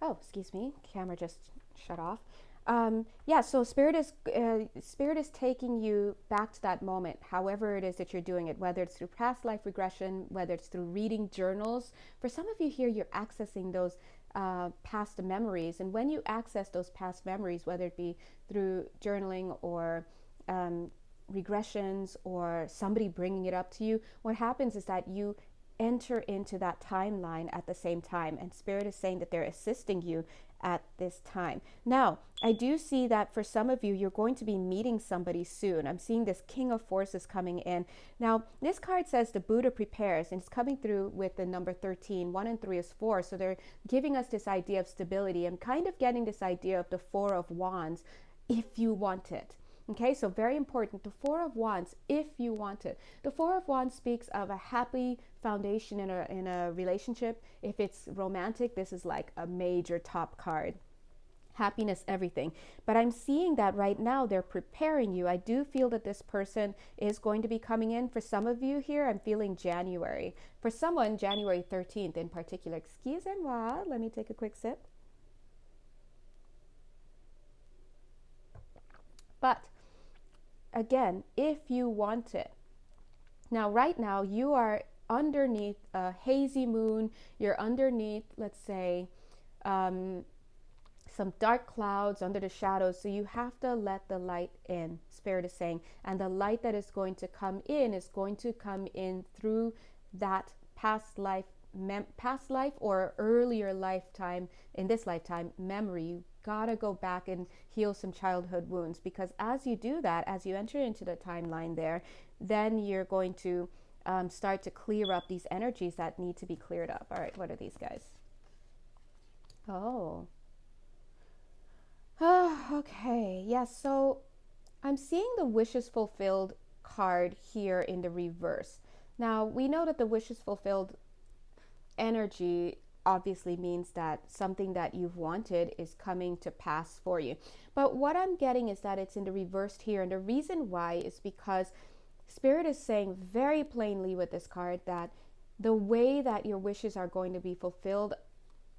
Oh, excuse me, camera just shut off. Yeah, so spirit is taking you back to that moment, however it is that you're doing it, whether it's through past life regression, whether it's through reading journals. For some of you here, you're accessing those past memories, and when you access those past memories, whether it be through journaling or regressions or somebody bringing it up to you, what happens is that you enter into that timeline at the same time, and spirit is saying that they're assisting you at this time. Now, I do see that for some of you, you're going to be meeting somebody soon. I'm seeing this King of Forces coming in. Now, this card says the Buddha prepares, and it's coming through with the number 13. 1 and 3 is 4, so they're giving us this idea of stability. I'm kind of getting this idea of the Four of Wands, if you want it. Okay, so very important. The Four of Wands, if you want it. The Four of Wands speaks of a happy foundation in a relationship. If it's romantic, this is like a major top card. Happiness, everything. But I'm seeing that right now they're preparing you. I do feel that this person is going to be coming in. For some of you here, I'm feeling January. For someone, January 13th in particular. Excusez-moi, let me take a quick sip. But again, if you want it. Now, right now, you are underneath a hazy moon. You're underneath, let's say, some dark clouds under the shadows. So you have to let the light in, Spirit is saying. And the light that is going to come in is going to come in through that past life or earlier lifetime, in this lifetime, memory. You gotta go back and heal some childhood wounds, because as you do that, as you enter into the timeline there, then you're going to start to clear up these energies that need to be cleared up. All right, what are these guys? Oh, okay. Yes, so I'm seeing the wishes fulfilled card here in the reverse. Now, we know that the wishes fulfilled energy obviously means that something that you've wanted is coming to pass for you. But what I'm getting is that it's in the reversed here. And the reason why is because Spirit is saying very plainly with this card that the way that your wishes are going to be fulfilled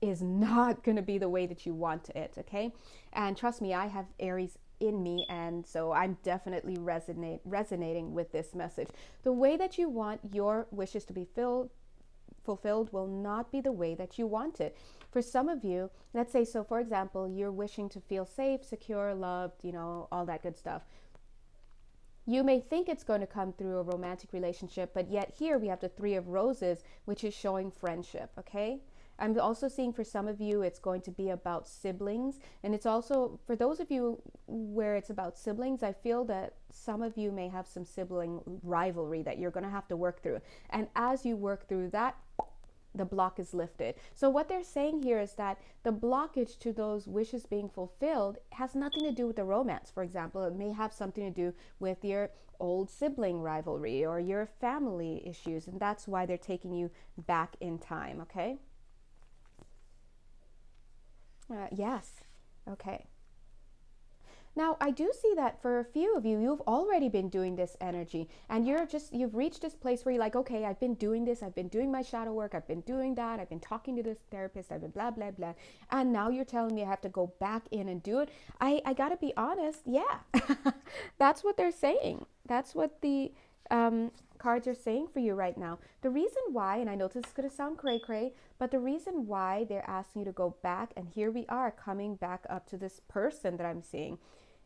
is not going to be the way that you want it, okay? And trust me, I have Aries in me, and so I'm definitely resonating with this message. The way that you want your wishes to be fulfilled will not be the way that you want it. For some of you, let's say, so for example, you're wishing to feel safe, secure, loved, all that good stuff. You may think it's going to come through a romantic relationship, but yet here we have the Three of Roses, which is showing friendship, okay? I'm also seeing for some of you, it's going to be about siblings. And it's also, for those of you where it's about siblings, I feel that some of you may have some sibling rivalry that you're going to have to work through. And as you work through that, the block is lifted. So what they're saying here is that the blockage to those wishes being fulfilled has nothing to do with the romance. For example, it may have something to do with your old sibling rivalry or your family issues. And that's why they're taking you back in time, okay? Yes. Okay. Now, I do see that for a few of you, you've already been doing this energy, and you've reached this place where you're like, okay, I've been doing this, I've been doing my shadow work, I've been doing that, I've been talking to this therapist, I've been blah, blah, blah. And now you're telling me I have to go back in and do it. I gotta be honest. Yeah, that's what they're saying. That's what the cards are saying for you right now. The reason why, and I know this is going to sound cray-cray, but the reason why they're asking you to go back, and here we are coming back up to this person that I'm seeing,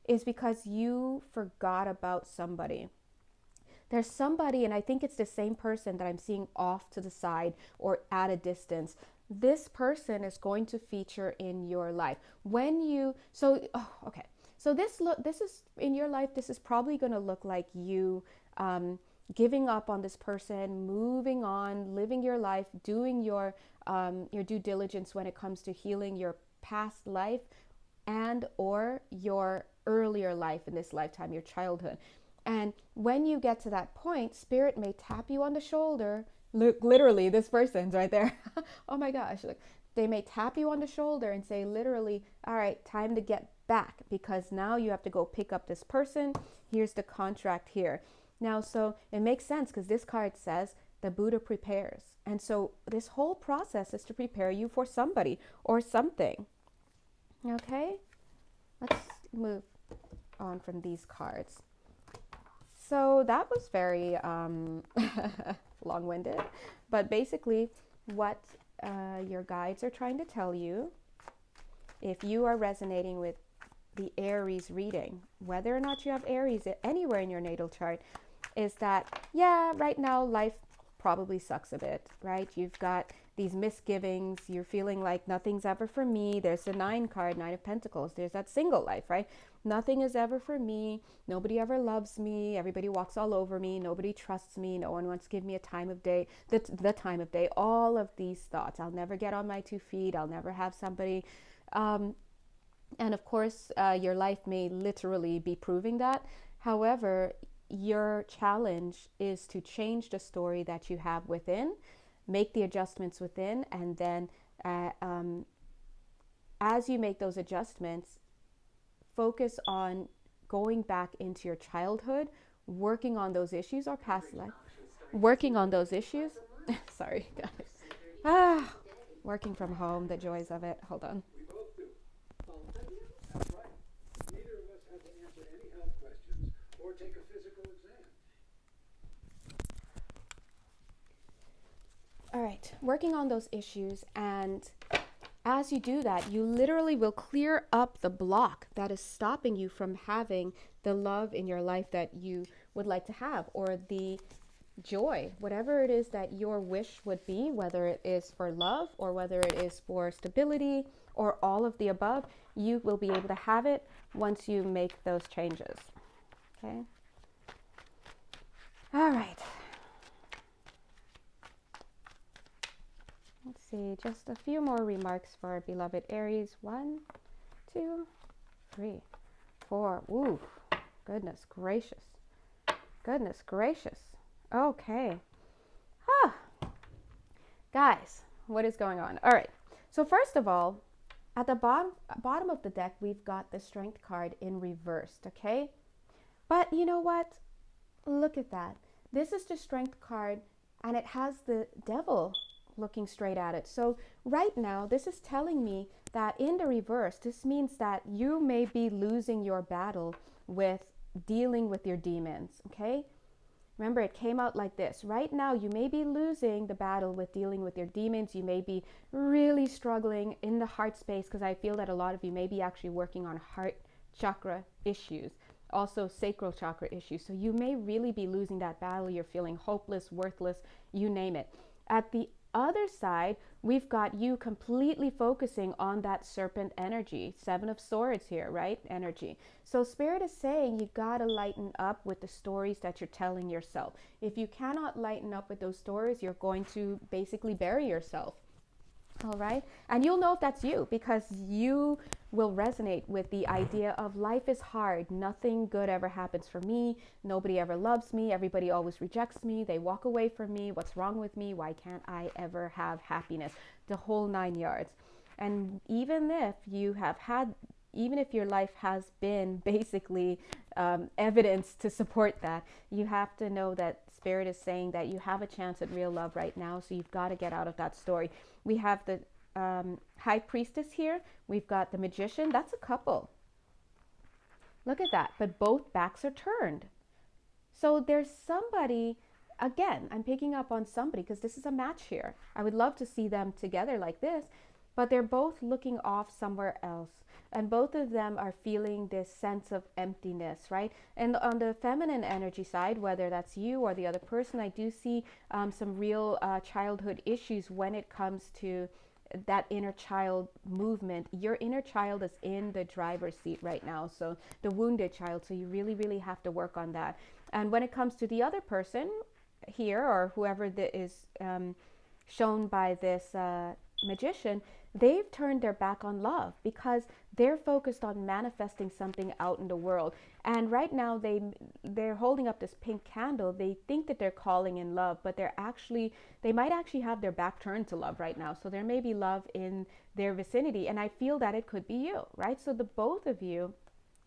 is because you forgot about somebody. There's somebody, and I think it's the same person that I'm seeing off to the side or at a distance. This person is going to feature in your life. So this is in your life, this is probably going to look like you giving up on this person, moving on, living your life, doing your due diligence when it comes to healing your past life and or your earlier life in this lifetime, your childhood. And when you get to that point, Spirit may tap you on the shoulder. Look, literally, this person's right there. Oh my gosh. Look, they may tap you on the shoulder and say, literally, all right, time to get back, because now you have to go pick up this person. Here's the contract here. Now, so it makes sense because this card says The Buddha prepares. And so this whole process is to prepare you for somebody or something. Okay? Let's move on from these cards. So that was very long-winded, but basically what your guides are trying to tell you, if you are resonating with the Aries reading, whether or not you have Aries anywhere in your natal chart, is that, yeah, right now life probably sucks a bit, right? You've got these misgivings. You're feeling like nothing's ever for me. There's the 9 card, 9 of Pentacles. There's that single life, right? Nothing is ever for me. Nobody ever loves me. Everybody walks all over me. Nobody trusts me. No one wants to give me a time of day, the time of day. All of these thoughts. I'll never get on my 2 feet. I'll never have somebody. And of course, your life may literally be proving that. However, your challenge is to change the story that you have within, make the adjustments within, and then as you make those adjustments, focus on going back into your childhood, working on those issues or past life, working on those issues. Sorry, guys. Working from home, the joys of it. Hold on. Take a physical exam. All right, working on those issues, and as you do that, you literally will clear up the block that is stopping you from having the love in your life that you would like to have, or the joy, whatever it is that your wish would be, whether it is for love or whether it is for stability or all of the above. You will be able to have it once you make those changes. Okay. All right. Let's see, just a few more remarks for our beloved Aries. 1, 2, 3, 4. Ooh, goodness gracious. Goodness gracious. Okay. Guys, what is going on? All right. So first of all, at the bottom of the deck, we've got the Strength card in reversed, okay? But you know what? Look at that. This is the Strength card, and it has the Devil looking straight at it. So right now, this is telling me that in the reverse, this means that you may be losing your battle with dealing with your demons, okay? Remember, it came out like this. Right now, you may be losing the battle with dealing with your demons. You may be really struggling in the heart space, because I feel that a lot of you may be actually working on heart chakra issues, also sacral chakra issues. So you may really be losing that battle. You're feeling hopeless, worthless, you name it. At the other side, we've got you completely focusing on that serpent energy, 7 of Swords here, right? Energy. So Spirit is saying you gotta lighten up with the stories that you're telling yourself. If you cannot lighten up with those stories, you're going to basically bury yourself. All right. And you'll know if that's you, because you will resonate with the idea of life is hard. Nothing good ever happens for me. Nobody ever loves me. Everybody always rejects me. They walk away from me. What's wrong with me? Why can't I ever have happiness? The whole 9 yards. And even if you have had, even if your life has been basically evidence to support that, you have to know that Spirit is saying that you have a chance at real love right now. So you've got to get out of that story. We have the High Priestess here. We've got the Magician. That's a couple. Look at that. But both backs are turned. So there's somebody, again, I'm picking up on somebody because this is a match here. I would love to see them together like this, but they're both looking off somewhere else. And both of them are feeling this sense of emptiness, right? And on the feminine energy side, whether that's you or the other person, I do see some real childhood issues when it comes to that inner child movement. Your inner child is in the driver's seat right now. So the wounded child. So you really, really have to work on that. And when it comes to the other person here, or whoever that is shown by this Magician, they've turned their back on love because they're focused on manifesting something out in the world. And right now they're holding up this pink candle. They think that they're calling in love, but they might actually have their back turned to love right now. So there may be love in their vicinity, and I feel that it could be you, right? So the both of you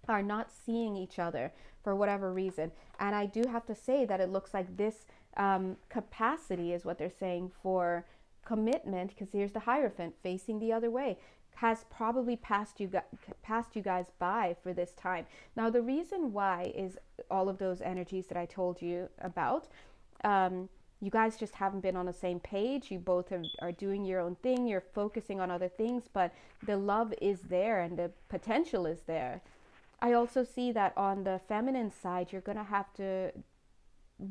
are not seeing each other for whatever reason. And I do have to say that it looks like this Capacity is what they're saying for commitment, because here's the Hierophant facing the other way, has probably passed you guys by for this time. Now, the reason why is all of those energies that I told you about. You guys just haven't been on the same page. You both are doing your own thing. You're focusing on other things, but the love is there and the potential is there. I also see that on the feminine side, you're going to have to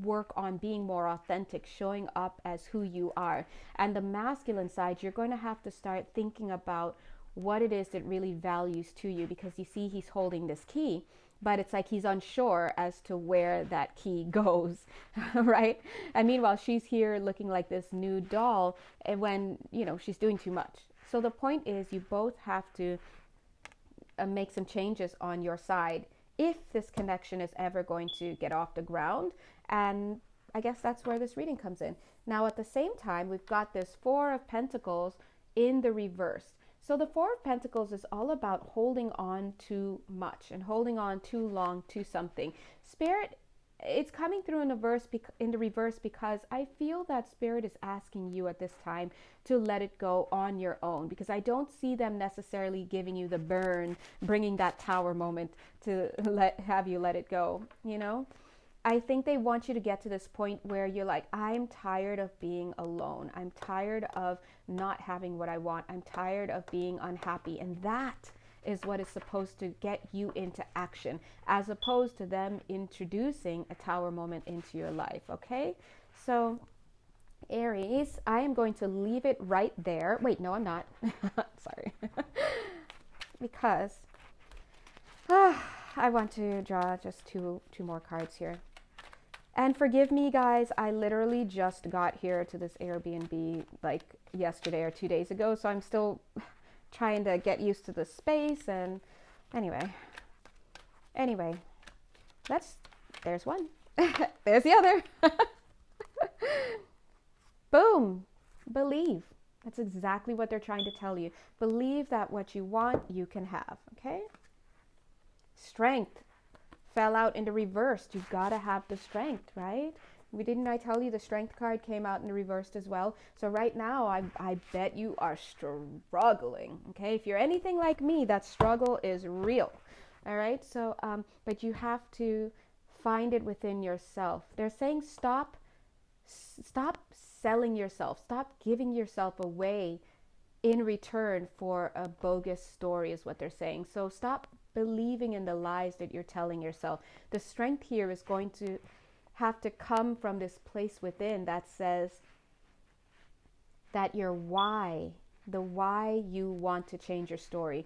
work on being more authentic, showing up as who you are. And the masculine side, you're going to have to start thinking about what it is that really values to you, because you see he's holding this key, but it's like he's unsure as to where that key goes, right? And meanwhile, she's here looking like this nude doll, and when, you know, she's doing too much. So the point is, you both have to make some changes on your side if this connection is ever going to get off the ground. And I guess that's where this reading comes in. Now, at the same time, we've got this Four of Pentacles in the reverse. So the Four of Pentacles is all about holding on too much and holding on too long to something. Spirit, it's coming through in the reverse because I feel that Spirit is asking you at this time to let it go on your own, because I don't see them necessarily giving you the burn, bringing that tower moment to have you let it go, you know? I think they want you to get to this point where you're like, I'm tired of being alone. I'm tired of not having what I want. I'm tired of being unhappy. And that is what is supposed to get you into action, as opposed to them introducing a tower moment into your life, okay? So, Aries, I am going to leave it right there. Wait, no, I'm not. Sorry. Because I want to draw just two more cards here. And forgive me, guys, I literally just got here to this Airbnb like yesterday or 2 days ago, so I'm still trying to get used to the space. And anyway, there's one. There's the other. Boom. Believe. That's exactly what they're trying to tell you. Believe that what you want, you can have, okay? Strength fell out in the reverse. You've got to have the strength, right? Didn't I tell you the strength card came out in the reversed as well? So right now, I bet you are struggling, okay? If you're anything like me, that struggle is real, all right? So, but you have to find it within yourself. They're saying stop selling yourself. Stop giving yourself away in return for a bogus story is what they're saying. So stop believing in the lies that you're telling yourself. The strength here is going to have to come from this place within that says that your why, the why you want to change your story,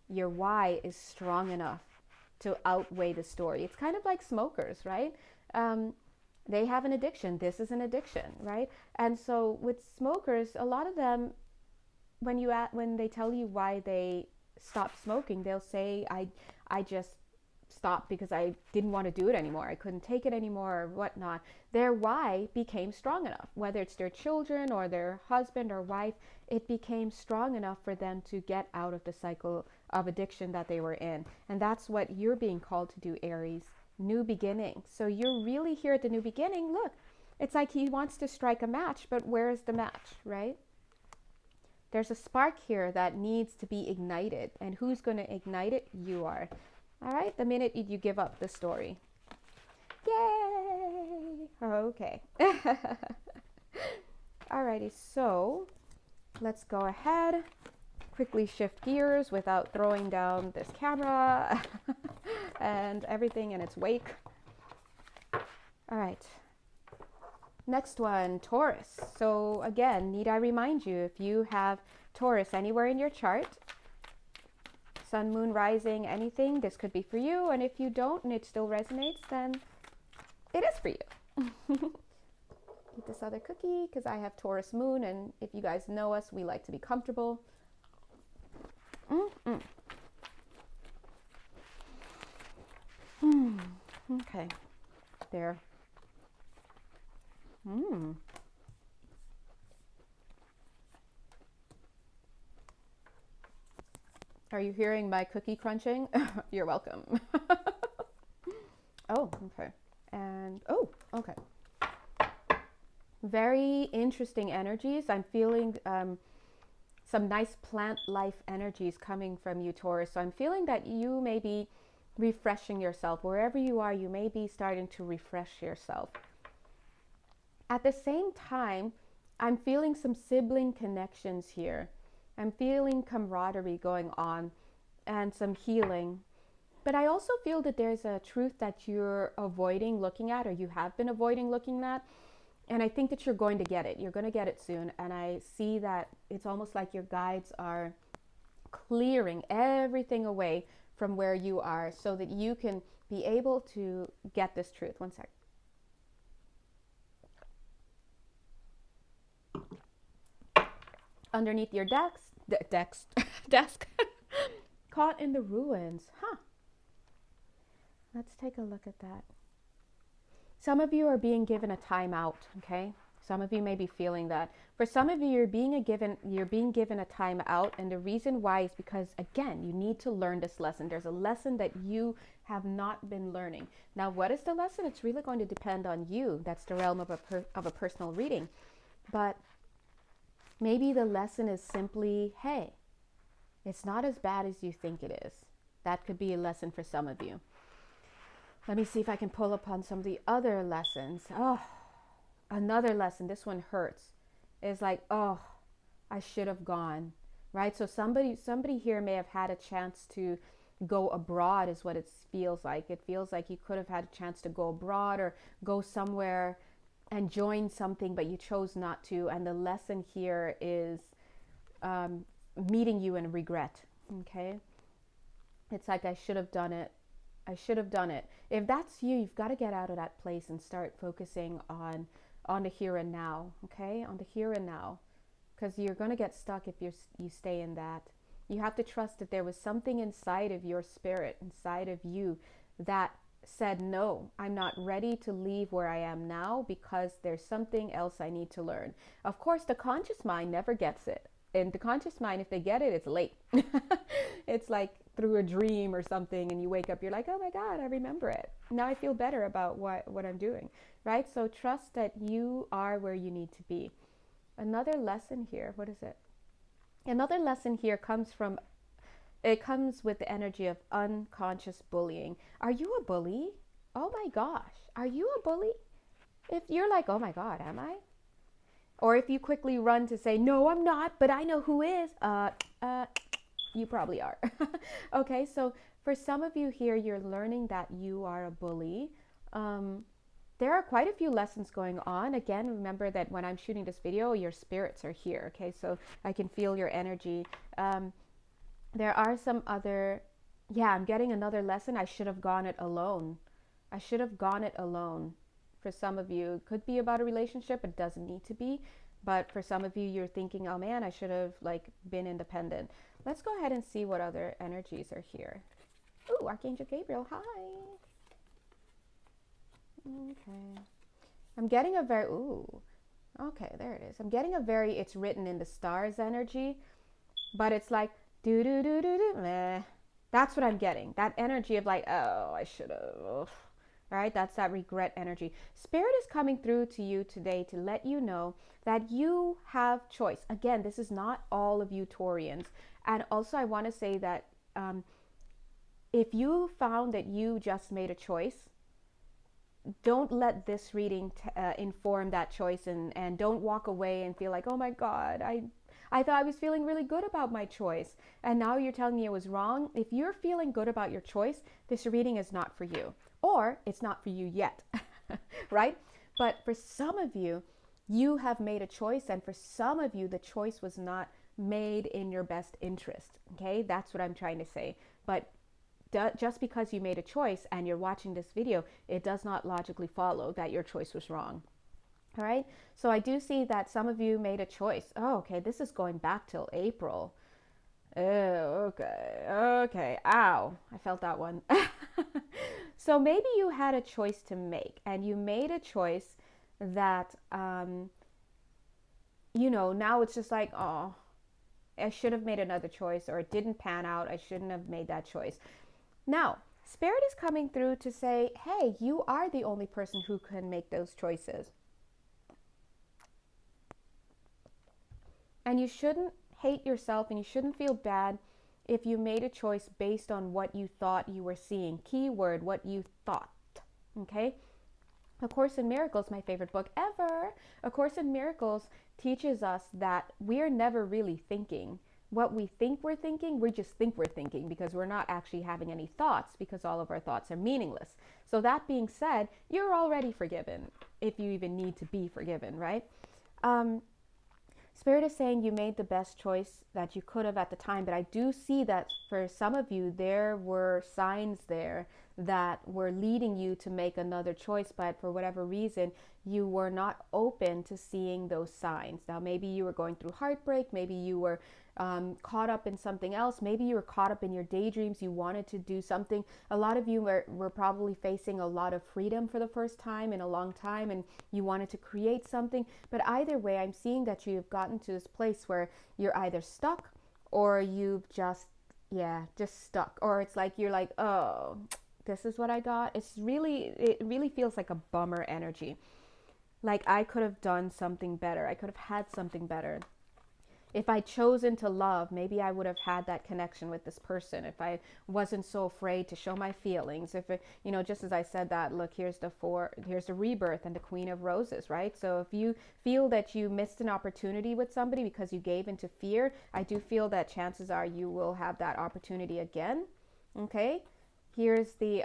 your why is strong enough to outweigh the story. It's kind of like smokers, right? They have an addiction. This is an addiction, right? And so with smokers, a lot of them, when they tell you why they stop smoking, they'll say, I just stopped because I didn't want to do it anymore. I couldn't take it anymore or whatnot. Their why became strong enough, whether it's their children or their husband or wife, it became strong enough for them to get out of the cycle of addiction that they were in. And that's what you're being called to do, Aries. New beginning. So you're really here at the new beginning. Look, it's like he wants to strike a match, but where is the match, right? There's a spark here that needs to be ignited. And who's going to ignite it? You are. All right? The minute you give up the story. Yay! Okay. Alrighty, so let's go ahead. Quickly shift gears without throwing down this camera and everything in its wake. All right. Next one, Taurus. So again, need I remind you, if you have Taurus anywhere in your chart, sun, moon, rising, anything, this could be for you. And if you don't and it still resonates, then it is for you. Eat this other cookie because I have Taurus moon, and if you guys know us, we like to be comfortable. Okay, there. Are you hearing my cookie crunching? You're welcome. Oh, okay. And, oh, okay. Very interesting energies. I'm feeling some nice plant life energies coming from you, Taurus. So I'm feeling that you may be refreshing yourself. Wherever you are, you may be starting to refresh yourself. At the same time, I'm feeling some sibling connections here. I'm feeling camaraderie going on and some healing. But I also feel that there's a truth that you're avoiding looking at, or you have been avoiding looking at. And I think that you're going to get it. You're going to get it soon. And I see that it's almost like your guides are clearing everything away from where you are so that you can be able to get this truth. One sec. Underneath your desk, caught in the ruins. Huh. Let's take a look at that. Some of you are being given a timeout, okay? Some of you may be feeling that. For some of you, you're being given a timeout, and the reason why is because, again, you need to learn this lesson. There's a lesson that you have not been learning. Now, what is the lesson? It's really going to depend on you. That's the realm of a personal reading. But maybe the lesson is simply, hey, it's not as bad as you think it is. That could be a lesson for some of you. Let me see if I can pull upon some of the other lessons. Oh, another lesson. This one hurts. It's like, oh, I should have gone, right? So somebody here may have had a chance to go abroad is what it feels like. It feels like you could have had a chance to go abroad or go somewhere and join something, but you chose not to. And the lesson here is meeting you in regret, okay? It's like, I should have done it. I should have done it. If that's you, you've got to get out of that place and start focusing on the here and now, okay? On the here and now, because you're going to get stuck if you stay in that. You have to trust that there was something inside of your spirit, inside of you, that said, no, I'm not ready to leave where I am now because there's something else I need to learn. Of course, the conscious mind never gets it. And the conscious mind, if they get it, it's late. It's like through a dream or something, and you wake up, you're like, oh my God, I remember it. Now I feel better about what I'm doing, right? So trust that you are where you need to be. Another lesson here, what is it? Another lesson here comes with the energy of unconscious bullying. Are you a bully? Oh my gosh, are you a bully? If you're like, oh my God, am I? Or if you quickly run to say, no, I'm not, but I know who is, you probably are. Okay, so for some of you here, you're learning that you are a bully. There are quite a few lessons going on. Again, remember that when I'm shooting this video, your spirits are here, okay? So I can feel your energy. There are some other, I'm getting another lesson. I should have gone it alone. I should have gone it alone. For some of you, it could be about a relationship. It doesn't need to be. But for some of you, you're thinking, oh man, I should have been independent. Let's go ahead and see what other energies are here. Ooh, Archangel Gabriel, hi. Okay. I'm getting a very, okay, there it is. I'm getting a very, it's written in the stars energy, but it's like, meh. That's what I'm getting. That energy of like, oh, I should have. All right, that's that regret energy. Spirit is coming through to you today to let you know that you have choice. Again, this is not all of you Taurians. And also I want to say that if you found that you just made a choice, don't let this reading inform that choice, and don't walk away and feel like, oh my God, I thought I was feeling really good about my choice, and now you're telling me it was wrong. If you're feeling good about your choice, this reading is not for you, or it's not for you yet, right? But for some of you, you have made a choice, and for some of you, the choice was not made in your best interest, okay? That's what I'm trying to say. But just because you made a choice and you're watching this video, it does not logically follow that your choice was wrong. All right. So I do see that some of you made a choice. Oh, okay. This is going back till April. Oh, okay. Okay. Ow. I felt that one. So maybe you had a choice to make, and you made a choice that, now it's just like, oh, I should have made another choice, or it didn't pan out. I shouldn't have made that choice. Now, Spirit is coming through to say, hey, you are the only person who can make those choices. And you shouldn't hate yourself and you shouldn't feel bad if you made a choice based on what you thought you were seeing. Keyword, what you thought. Okay? A Course in Miracles, my favorite book ever. A Course in Miracles teaches us that we're never really thinking. What we think we're thinking, we just think we're thinking because we're not actually having any thoughts because all of our thoughts are meaningless. So that being said, you're already forgiven if you even need to be forgiven, right? Spirit is saying you made the best choice that you could have at the time, but I do see that for some of you, there were signs there that were leading you to make another choice, but for whatever reason, you were not open to seeing those signs. Now, maybe you were going through heartbreak, maybe you were caught up in something else, maybe you were caught up in your daydreams, you wanted to do something. A lot of you were probably facing a lot of freedom for the first time in a long time, and you wanted to create something. But either way, I'm seeing that you've gotten to this place where you're either stuck or you've just stuck, or it's like you're like, oh, this is what I got. It really feels like a bummer energy. Like I could have done something better. I could have had something better. If I'd chosen to love, maybe I would have had that connection with this person. If I wasn't so afraid to show my feelings, if it, just as I said that, look, here's the rebirth and the Queen of Roses, right? So if you feel that you missed an opportunity with somebody because you gave into fear, I do feel that chances are you will have that opportunity again. Okay? Here's the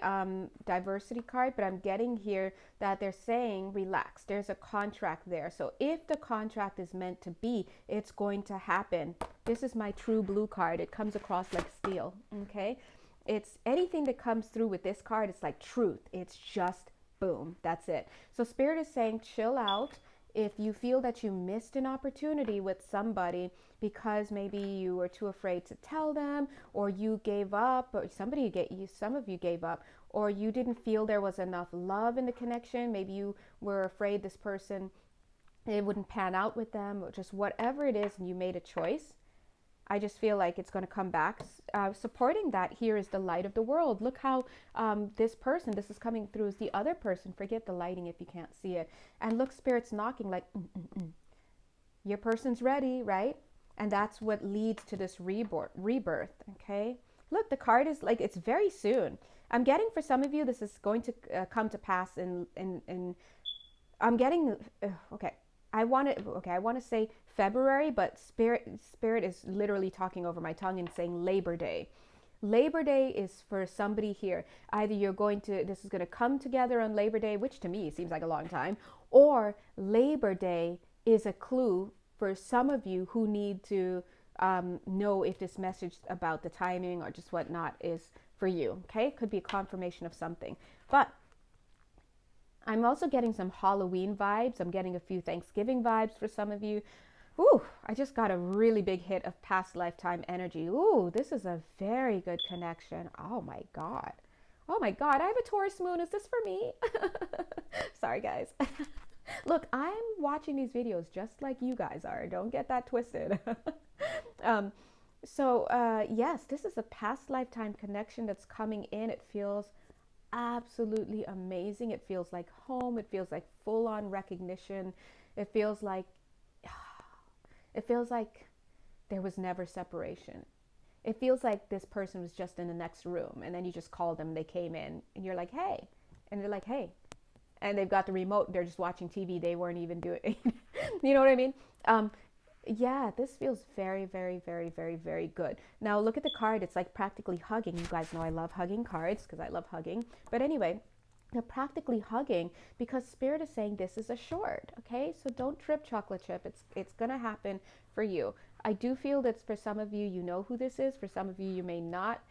diversity card, but I'm getting here that they're saying relax. There's a contract there. So if the contract is meant to be, it's going to happen. This is my true blue card. It comes across like steel, okay? It's anything that comes through with this card, it's like truth. It's just boom, that's it. So Spirit is saying chill out. If you feel that you missed an opportunity with somebody because maybe you were too afraid to tell them, or you gave up, or some of you gave up, or you didn't feel there was enough love in the connection, maybe you were afraid this person, it wouldn't pan out with them, or just whatever it is, and you made a choice, I just feel like it's going to come back. Supporting that here is the light of the world. Look how this is coming through is the other person. Forget the lighting if you can't see it. And look, Spirit's knocking like, your person's ready, right? And that's what leads to this rebirth, okay? Look, the card is like, it's very soon. I'm getting for some of you, this is going to come to pass in I'm getting, okay. I want to say February, but Spirit is literally talking over my tongue and saying Labor Day. Labor Day is for somebody here. Either this is going to come together on Labor Day, which to me seems like a long time, or Labor Day is a clue for some of you who need to know if this message about the timing or just whatnot is for you, okay? Could be a confirmation of something. But I'm also getting some Halloween vibes. I'm getting a few Thanksgiving vibes for some of you. Ooh, I just got a really big hit of past lifetime energy. Ooh, this is a very good connection. Oh my God. Oh my God, I have a Taurus moon. Is this for me? Sorry, guys. Look, I'm watching these videos just like you guys are. Don't get that twisted. Yes, this is a past lifetime connection that's coming in. It feels absolutely amazing. It feels like home. It feels like full-on recognition. It feels like there was never separation. It feels like this person was just in the next room, and then you just called them, they came in, and you're like, hey, and they're like, hey, and they've got the remote, they're just watching TV, they weren't even doing you know what I mean? Yeah, this feels very, very, very, very, very good. Now look at the card. It's like practically hugging. You guys know I love hugging cards because I love hugging. But anyway, they're practically hugging because Spirit is saying this is assured. Okay, so don't trip, chocolate chip. It's gonna happen for you. I do feel that for some of you, you know who this is. For some of you, you may not.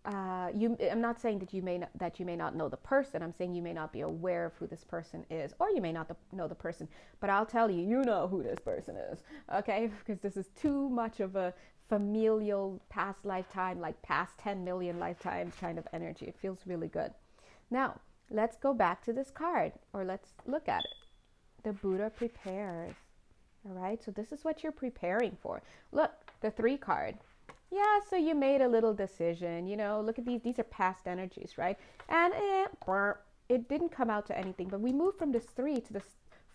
I'm not saying that you may not know the person. I'm saying you may not be aware of who this person is, or you may not know the person. But I'll tell you, you know who this person is, okay? Because this is too much of a familial past lifetime, like past 10 million lifetimes kind of energy. It feels really good. Now, let's go back to this card, or let's look at it. The Buddha prepares. All right, so this is what you're preparing for. Look, the 3 card. Yeah, so you made a little decision, look at these are past energies, right? And it didn't come out to anything, but we moved from this 3 to this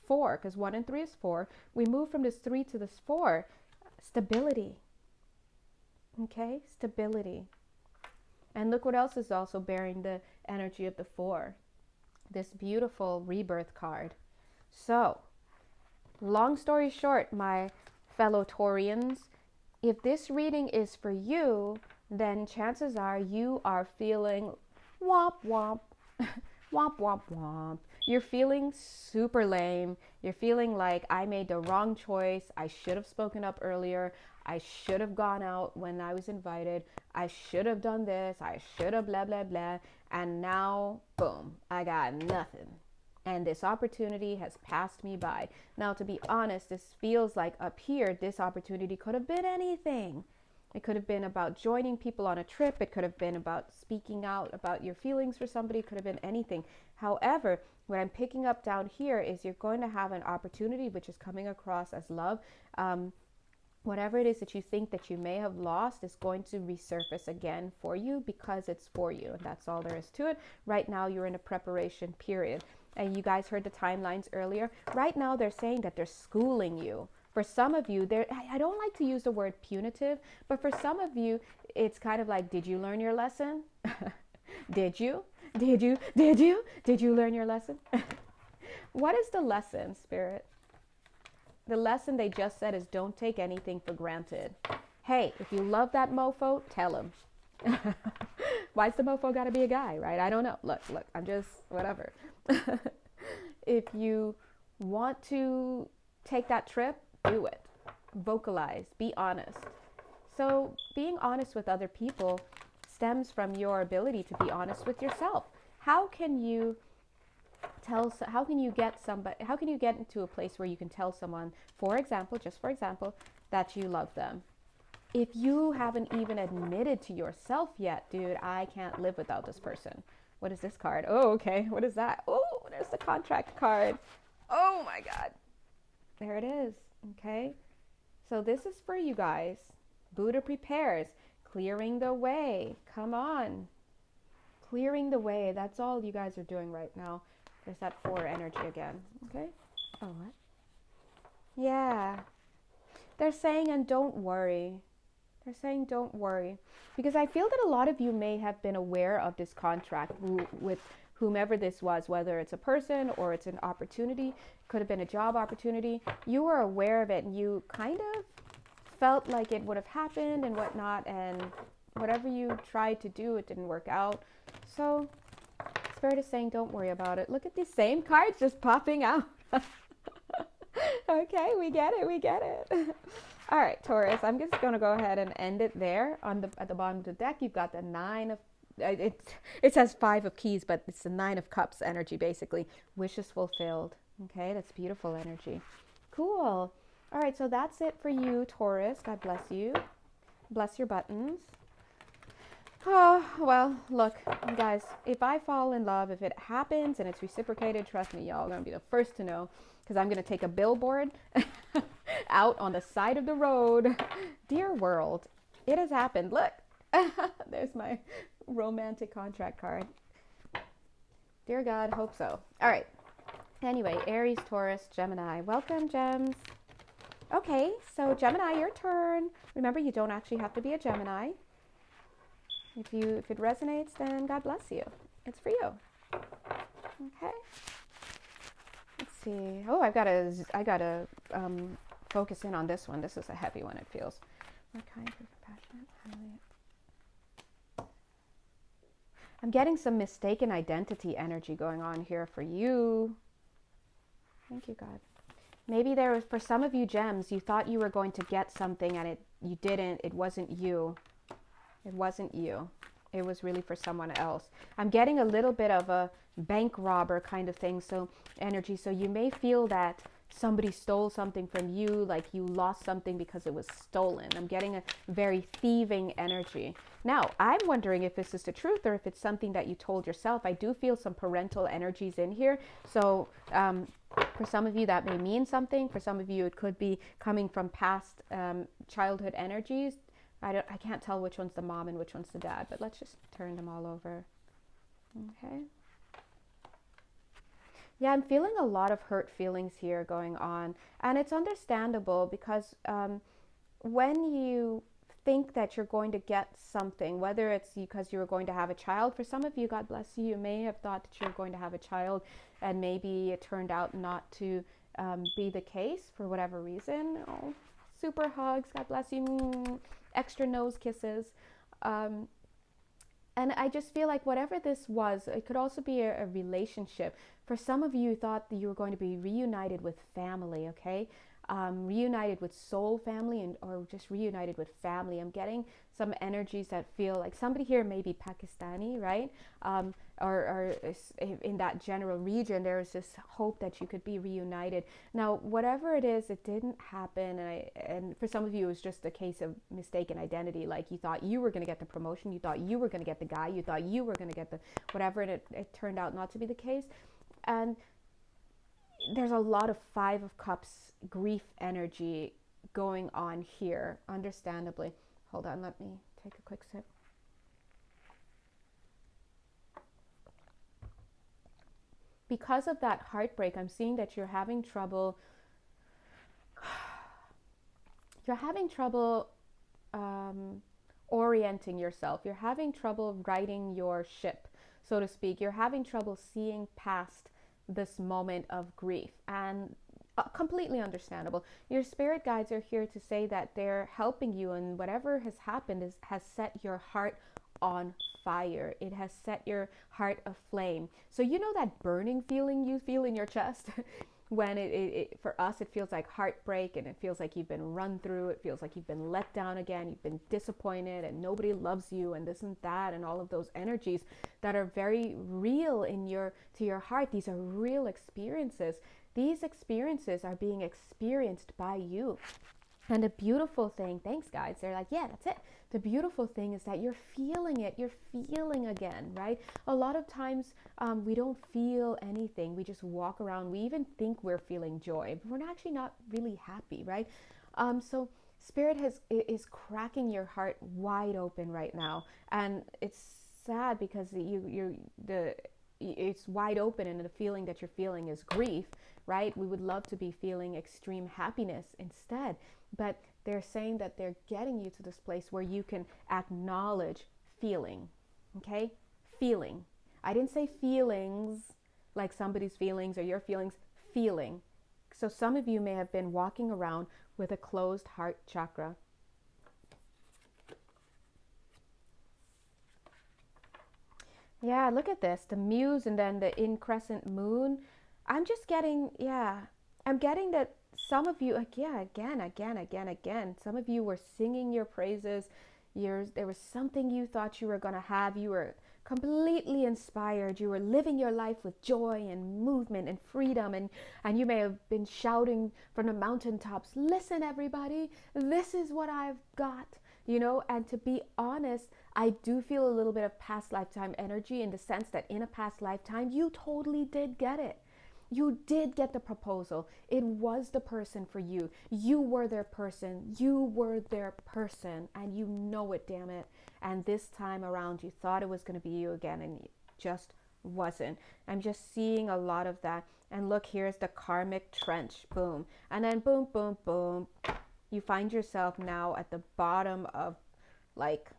4, because 1 and 3 is 4. We move from this 3 to this 4. Stability. Okay, stability. And look what else is also bearing the energy of the 4. This beautiful rebirth card. So, long story short, my fellow Taurians, if this reading is for you, then chances are you are feeling womp womp, womp womp womp. You're feeling super lame. You're feeling like I made the wrong choice. I should have spoken up earlier. I should have gone out when I was invited. I should have done this. I should have blah, blah, blah. And now, boom, I got nothing. And this opportunity has passed me by. Now, to be honest, this feels like up here, this opportunity could have been anything. It could have been about joining people on a trip. It could have been about speaking out about your feelings for somebody. It could have been anything. However, what I'm picking up down here is you're going to have an opportunity which is coming across as love. Whatever it is that you think that you may have lost is going to resurface again for you because it's for you. And that's all there is to it. Right now, you're in a preparation period. And you guys heard the timelines earlier. Right now, they're saying that they're schooling you. For some of you, I don't like to use the word punitive, but for some of you, it's kind of like, did you learn your lesson? Did you? Did you? Did you? Did you learn your lesson? What is the lesson, Spirit? The lesson they just said is don't take anything for granted. Hey, if you love that mofo, tell him. Why's the mofo got to be a guy, right? I don't know. Look, I'm just, whatever. If you want to take that trip, do it. Vocalize. Be honest. So being honest with other people stems from your ability to be honest with yourself. How can you get into a place where you can tell someone, for example, that you love them? If you haven't even admitted to yourself yet, dude, I can't live without this person. What is this card? Oh, okay. What is that? Oh, there's the contract card. Oh my God. There it is. Okay. So this is for you guys. Buddha prepares. Clearing the way. Come on. Clearing the way. That's all you guys are doing right now. There's that 4 energy again. Okay. Oh, what? Yeah. They're saying, and don't worry. They're saying, don't worry. Because I feel that a lot of you may have been aware of this contract with whomever this was, whether it's a person or it's an opportunity, could have been a job opportunity. You were aware of it and you kind of felt like it would have happened and whatnot. And whatever you tried to do, it didn't work out. So Spirit is saying, don't worry about it. Look at these same cards just popping out. Okay, we get it. All right, Taurus, I'm just going to go ahead and end it there. At the bottom of the deck, you've got the 9 of, it says 5 of keys, but it's the 9 of cups energy, basically. Wishes fulfilled. Okay, that's beautiful energy. Cool. All right, so that's it for you, Taurus. God bless you. Bless your buttons. Oh, well, look, guys, if I fall in love, if it happens and it's reciprocated, trust me, y'all are going to be the first to know, because I'm going to take a billboard out on the side of the road. Dear world, it has happened. Look, there's my romantic contract card. Dear God, hope so. All right. Anyway, Aries, Taurus, Gemini. Welcome, Gems. Okay, so Gemini, your turn. Remember, you don't actually have to be a Gemini. If it resonates, then God bless you. It's for you. Okay. Let's see. Oh, I gotta focus in on this one. This is a heavy one, it feels. What kind of compassionate, highly... I'm getting some mistaken identity energy going on here for you. Thank you, God. Maybe there was, for some of you gems, you thought you were going to get something and you didn't. It wasn't you. It wasn't you. It was really for someone else. I'm getting a little bit of a bank robber kind of thing, so energy. So you may feel that somebody stole something from you, like you lost something because it was stolen. I'm getting a very thieving energy. Now, I'm wondering if this is the truth or if it's something that you told yourself. I do feel some parental energies in here. So for some of you, that may mean something. For some of you, it could be coming from past childhood energies. I can't tell which one's the mom and which one's the dad, but let's just turn them all over. Okay. Yeah, I'm feeling a lot of hurt feelings here going on. And it's understandable because when you think that you're going to get something, whether it's because you were going to have a child, for some of you, God bless you, you may have thought that you were going to have a child and maybe it turned out not to be the case for whatever reason. Oh, super hugs, God bless you, extra nose kisses. Um, and I just feel like whatever this was, it could also be a relationship. For some of you, thought that you were going to be reunited with family, okay? Reunited with soul family and or just reunited with family. I'm getting some energies that feel like somebody here may be Pakistani, right? Or in that general region, there is this hope that you could be reunited. Now, whatever it is, it didn't happen, and for some of you, it was just a case of mistaken identity. Like you thought you were going to get the promotion, you thought you were going to get the guy, you thought you were going to get the whatever, and it turned out not to be the case. And there's a lot of Five of Cups grief energy going on here, understandably. Hold on, let me take a quick sip. Because of that heartbreak, I'm seeing that you're having trouble. You're having trouble orienting yourself. You're having trouble righting your ship, so to speak. You're having trouble seeing past this moment of grief, and completely understandable. Your spirit guides are here to say that they're helping you, and whatever has happened has set your heart on fire. It has set your heart aflame. So you know that burning feeling you feel in your chest when for us it feels like heartbreak, and it feels like you've been run through, it feels like you've been let down again, you've been disappointed and nobody loves you and this and that, and all of those energies that are very real in to your heart. These are real experiences. These experiences are being experienced by you. And the beautiful thing, thanks guys, they're like, yeah, that's it. The beautiful thing is that you're feeling it. You're feeling again, right? A lot of times we don't feel anything. We just walk around. We even think we're feeling joy, but we're actually not really happy, right? So Spirit is cracking your heart wide open right now. And it's sad because it's wide open, and the feeling that you're feeling is grief, right? We would love to be feeling extreme happiness instead, but they're saying that they're getting you to this place where you can acknowledge feeling, okay? Feeling. I didn't say feelings like somebody's feelings or your feelings, feeling. So some of you may have been walking around with a closed heart chakra. Yeah, look at this, the muse and then the increscent moon. I'm just getting, yeah, I'm getting that some of you, like, yeah, again. Some of you were singing your praises. There was something you thought you were going to have. You were completely inspired. You were living your life with joy and movement and freedom. And you may have been shouting from the mountaintops, listen, everybody, this is what I've got. And to be honest, I do feel a little bit of past lifetime energy, in the sense that in a past lifetime, you totally did get it. You did get the proposal. It was the person for you. You were their person. You were their person. And you know it, damn it. And this time around, you thought it was going to be you again, and it just wasn't. I'm just seeing a lot of that. And look, here's the karmic trench. Boom. And then boom, boom, boom. You find yourself now at the bottom of, like,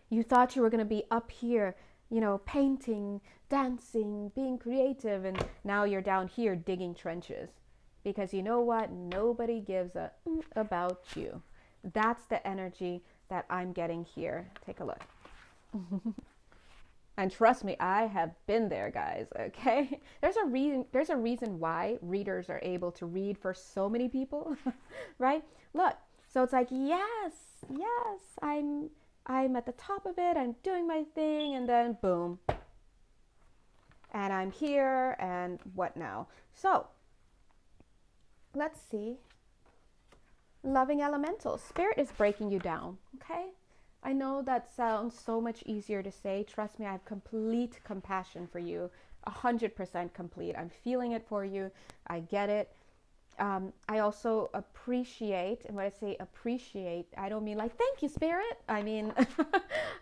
you thought you were going to be up here, painting, dancing, being creative, and now you're down here digging trenches. Because you know what? Nobody gives a about you. That's the energy that I'm getting here. Take a look. And trust me, I have been there, guys, okay? There's a reason why readers are able to read for so many people, right? Look, so it's like, yes, I'm at the top of it, I'm doing my thing, and then boom. And I'm here, and what now? So, let's see. Loving elementals. Spirit is breaking you down, okay? I know that sounds so much easier to say. Trust me, I have complete compassion for you. 100% complete. I'm feeling it for you. I get it. I also appreciate, and when I say appreciate, I don't mean like, thank you, Spirit. I mean,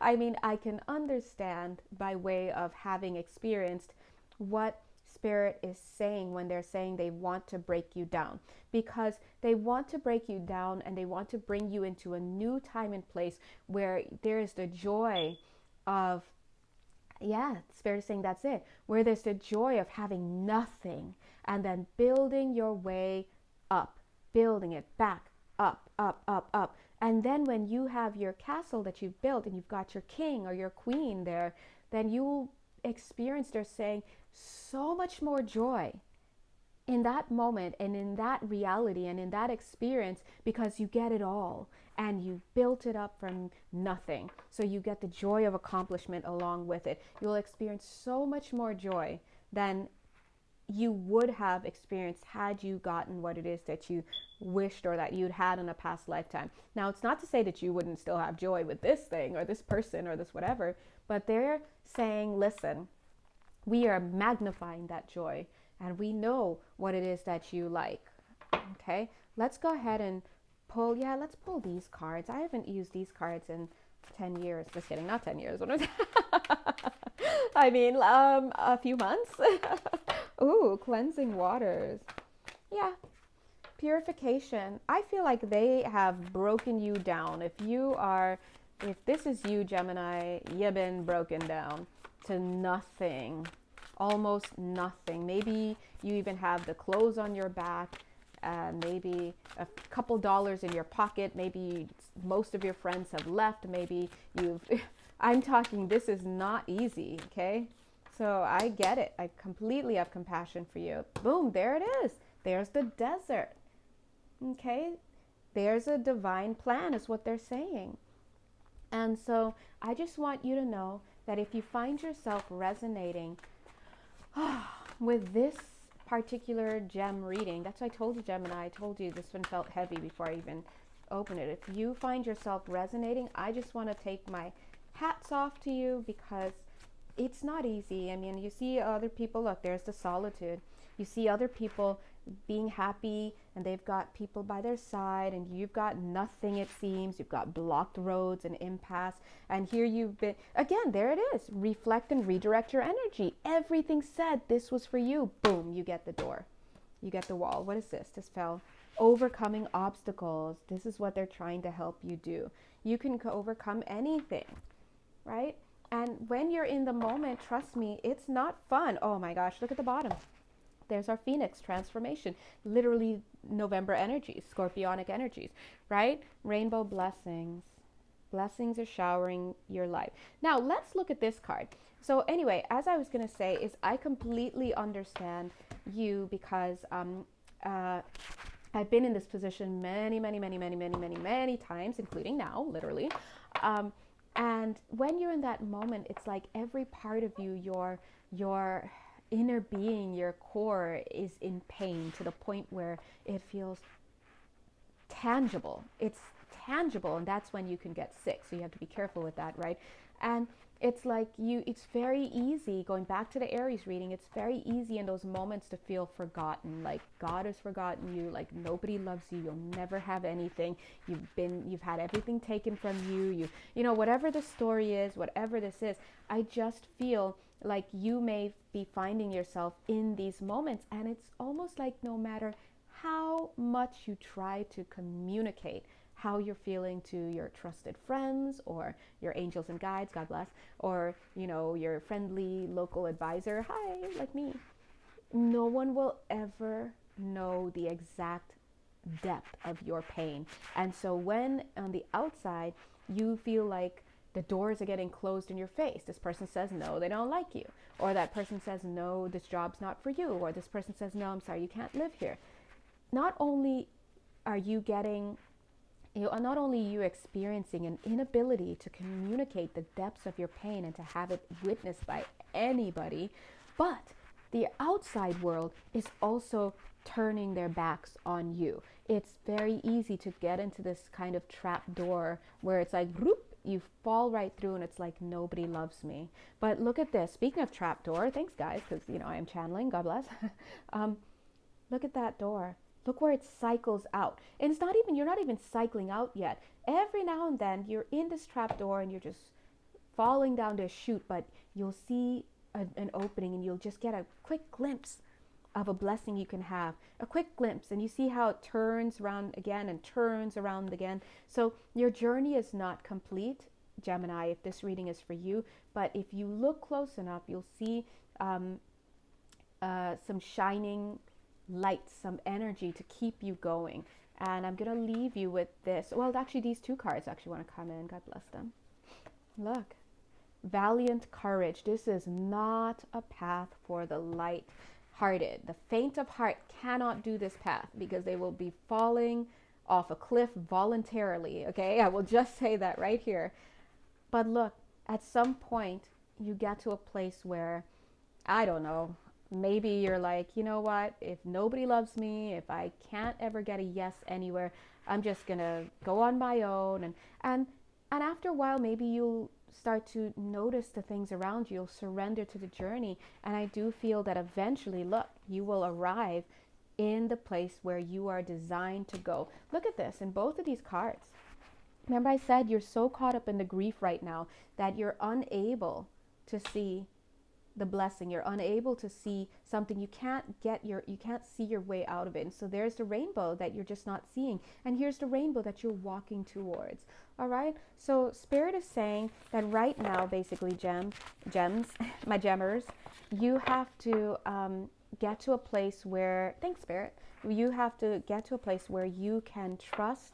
I can understand by way of having experienced what Spirit is saying when they're saying they want to break you down, because they want to break you down and they want to bring you into a new time and place where there is the joy of, yeah, Spirit is saying that's it, where there's the joy of having nothing and then building your way up, building it back up, up, up, up. And then when you have your castle that you've built and you've got your king or your queen there, then you will experience, they're saying, so much more joy in that moment and in that reality and in that experience, because you get it all and you built it up from nothing. So you get the joy of accomplishment along with it. You'll experience so much more joy than you would have experienced had you gotten what it is that you wished or that you'd had in a past lifetime. Now, it's not to say that you wouldn't still have joy with this thing or this person or this whatever, but they're saying, listen, we are magnifying that joy and we know what it is that you like. Okay, let's go ahead and pull, let's pull these cards. I haven't used these cards in 10 years. Just kidding, not 10 years. I mean, a few months. Ooh, cleansing waters. Yeah, purification. I feel like they have broken you down. If this is you, Gemini, you've been broken down to nothing, almost nothing. Maybe you even have the clothes on your back, maybe a couple dollars in your pocket. Maybe most of your friends have left. Maybe I'm talking, this is not easy, okay? So I get it. I completely have compassion for you. Boom, there it is. There's the desert. Okay? There's a divine plan is what they're saying. And so I just want you to know that if you find yourself resonating with this particular gem reading, that's why I told you, Gemini, I told you this one felt heavy before I even opened it. If you find yourself resonating, I just want to take my hats off to you, because it's not easy. I mean, you see other people, look, there's the solitude. You see other people being happy and they've got people by their side, and you've got nothing, it seems. You've got blocked roads and impasse. And here you've been, again, there it is. Reflect and redirect your energy. Everything said this was for you. Boom, you get the door. You get the wall. What is this? This fell. Overcoming obstacles. This is what they're trying to help you do. You can overcome anything, right? And when you're in the moment, trust me, it's not fun. Oh my gosh, look at the bottom. There's our Phoenix transformation. Literally November energies, Scorpionic energies, right? Rainbow blessings. Blessings are showering your life. Now, let's look at this card. So anyway, as I was going to say, is I completely understand you, because I've been in this position many times, including now, literally. And when you're in that moment, it's like every part of you, your inner being, your core is in pain to the point where it feels tangible. It's tangible, and that's when you can get sick. So you have to be careful with that, right? And it's like it's very easy, going back to the Aries reading, it's very easy in those moments to feel forgotten, like God has forgotten you, like nobody loves you, you'll never have anything, you've had everything taken from you, you know, whatever the story is, whatever this is. I just feel like you may be finding yourself in these moments, and it's almost like no matter how much you try to communicate how you're feeling to your trusted friends or your angels and guides, God bless, or, you know, your friendly local advisor, hi, like me, no one will ever know the exact depth of your pain. And so when on the outside you feel like the doors are getting closed in your face, this person says no, they don't like you, or that person says no, this job's not for you, or this person says no, I'm sorry, you can't live here. Not only are you experiencing an inability to communicate the depths of your pain and to have it witnessed by anybody, but the outside world is also turning their backs on you. It's very easy to get into this kind of trap door where it's like, whoop, you fall right through, and it's like, nobody loves me. But look at this. Speaking of trap door, thanks guys, because, you know, I am channeling, God bless. Look at that door. Look where it cycles out. And it's not even, you're not even cycling out yet. Every now and then you're in this trap door and you're just falling down the chute, but you'll see an opening, and you'll just get a quick glimpse of a blessing you can have, a quick glimpse, and you see how it turns around again and turns around again. So your journey is not complete, Gemini, if this reading is for you, but if you look close enough, you'll see some shining lights, some energy to keep you going. And I'm going to leave you with this. Well, actually, these two cards actually want to come in. God bless them. Look. Valiant courage. This is not a path for the light-hearted. The faint of heart cannot do this path because they will be falling off a cliff voluntarily. Okay, I will just say that right here. But look, at some point, you get to a place where, I don't know, maybe you're like, you know what, if nobody loves me, if I can't ever get a yes anywhere, I'm just gonna go on my own. And after a while, maybe you'll start to notice the things around you. You'll surrender to the journey. And I do feel that eventually, look, you will arrive in the place where you are designed to go. Look at this in both of these cards. Remember I said you're so caught up in the grief right now that you're unable to see the blessing. You're unable to see something. You can't see your way out of it. And so there's the rainbow that you're just not seeing. And here's the rainbow that you're walking towards. All right. So Spirit is saying that right now, basically, gems, my gemmers, you have to get to a place where, thanks Spirit, you have to get to a place where you can trust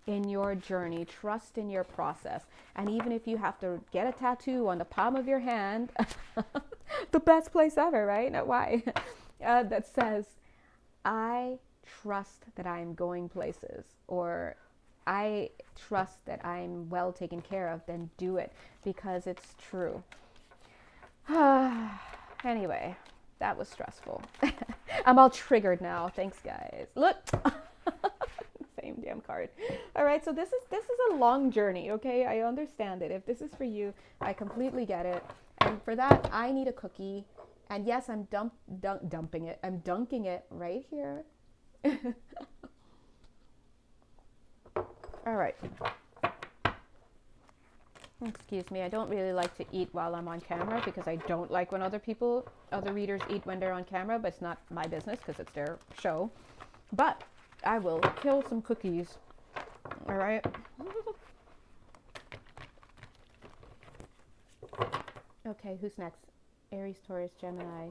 in your journey, trust in your process. And even if you have to get a tattoo on the palm of your hand, the best place ever, right? Now, why? That says, I trust that I'm going places, or I trust that I'm well taken care of, then do it because it's true. Anyway, that was stressful. I'm all triggered now. Thanks, guys. Look. Same damn card. All right, so this is a long journey, okay? I understand it. If this is for you, I completely get it. And for that, I need a cookie. And yes, I'm dumping it. I'm dunking it right here. All right. Excuse me. I don't really like to eat while I'm on camera because I don't like when other readers eat when they're on camera, but it's not my business because it's their show. But I will kill some cookies. All right. Okay, who's next? Aries, Taurus, Gemini,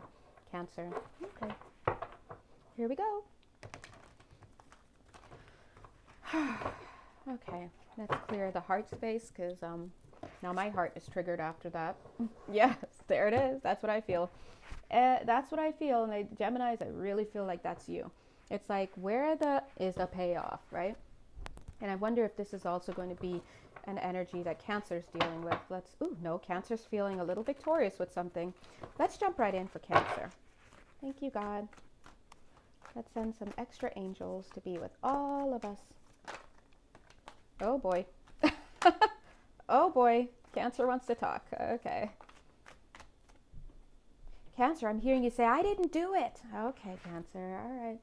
Cancer. Okay. Here we go. Okay, let's clear the heart space because now my heart is triggered after that. Yes, there it is. That's what I feel. That's what I feel. And Geminis, I really feel like that's you. It's like, where is the payoff, right? And I wonder if this is also going to be an energy that Cancer's dealing with. Cancer's feeling a little victorious with something. Let's jump right in for Cancer. Thank you, God. Let's send some extra angels to be with all of us. Oh, boy. Oh, boy. Cancer wants to talk. Okay. Cancer, I'm hearing you say, I didn't do it. Okay, Cancer. All right.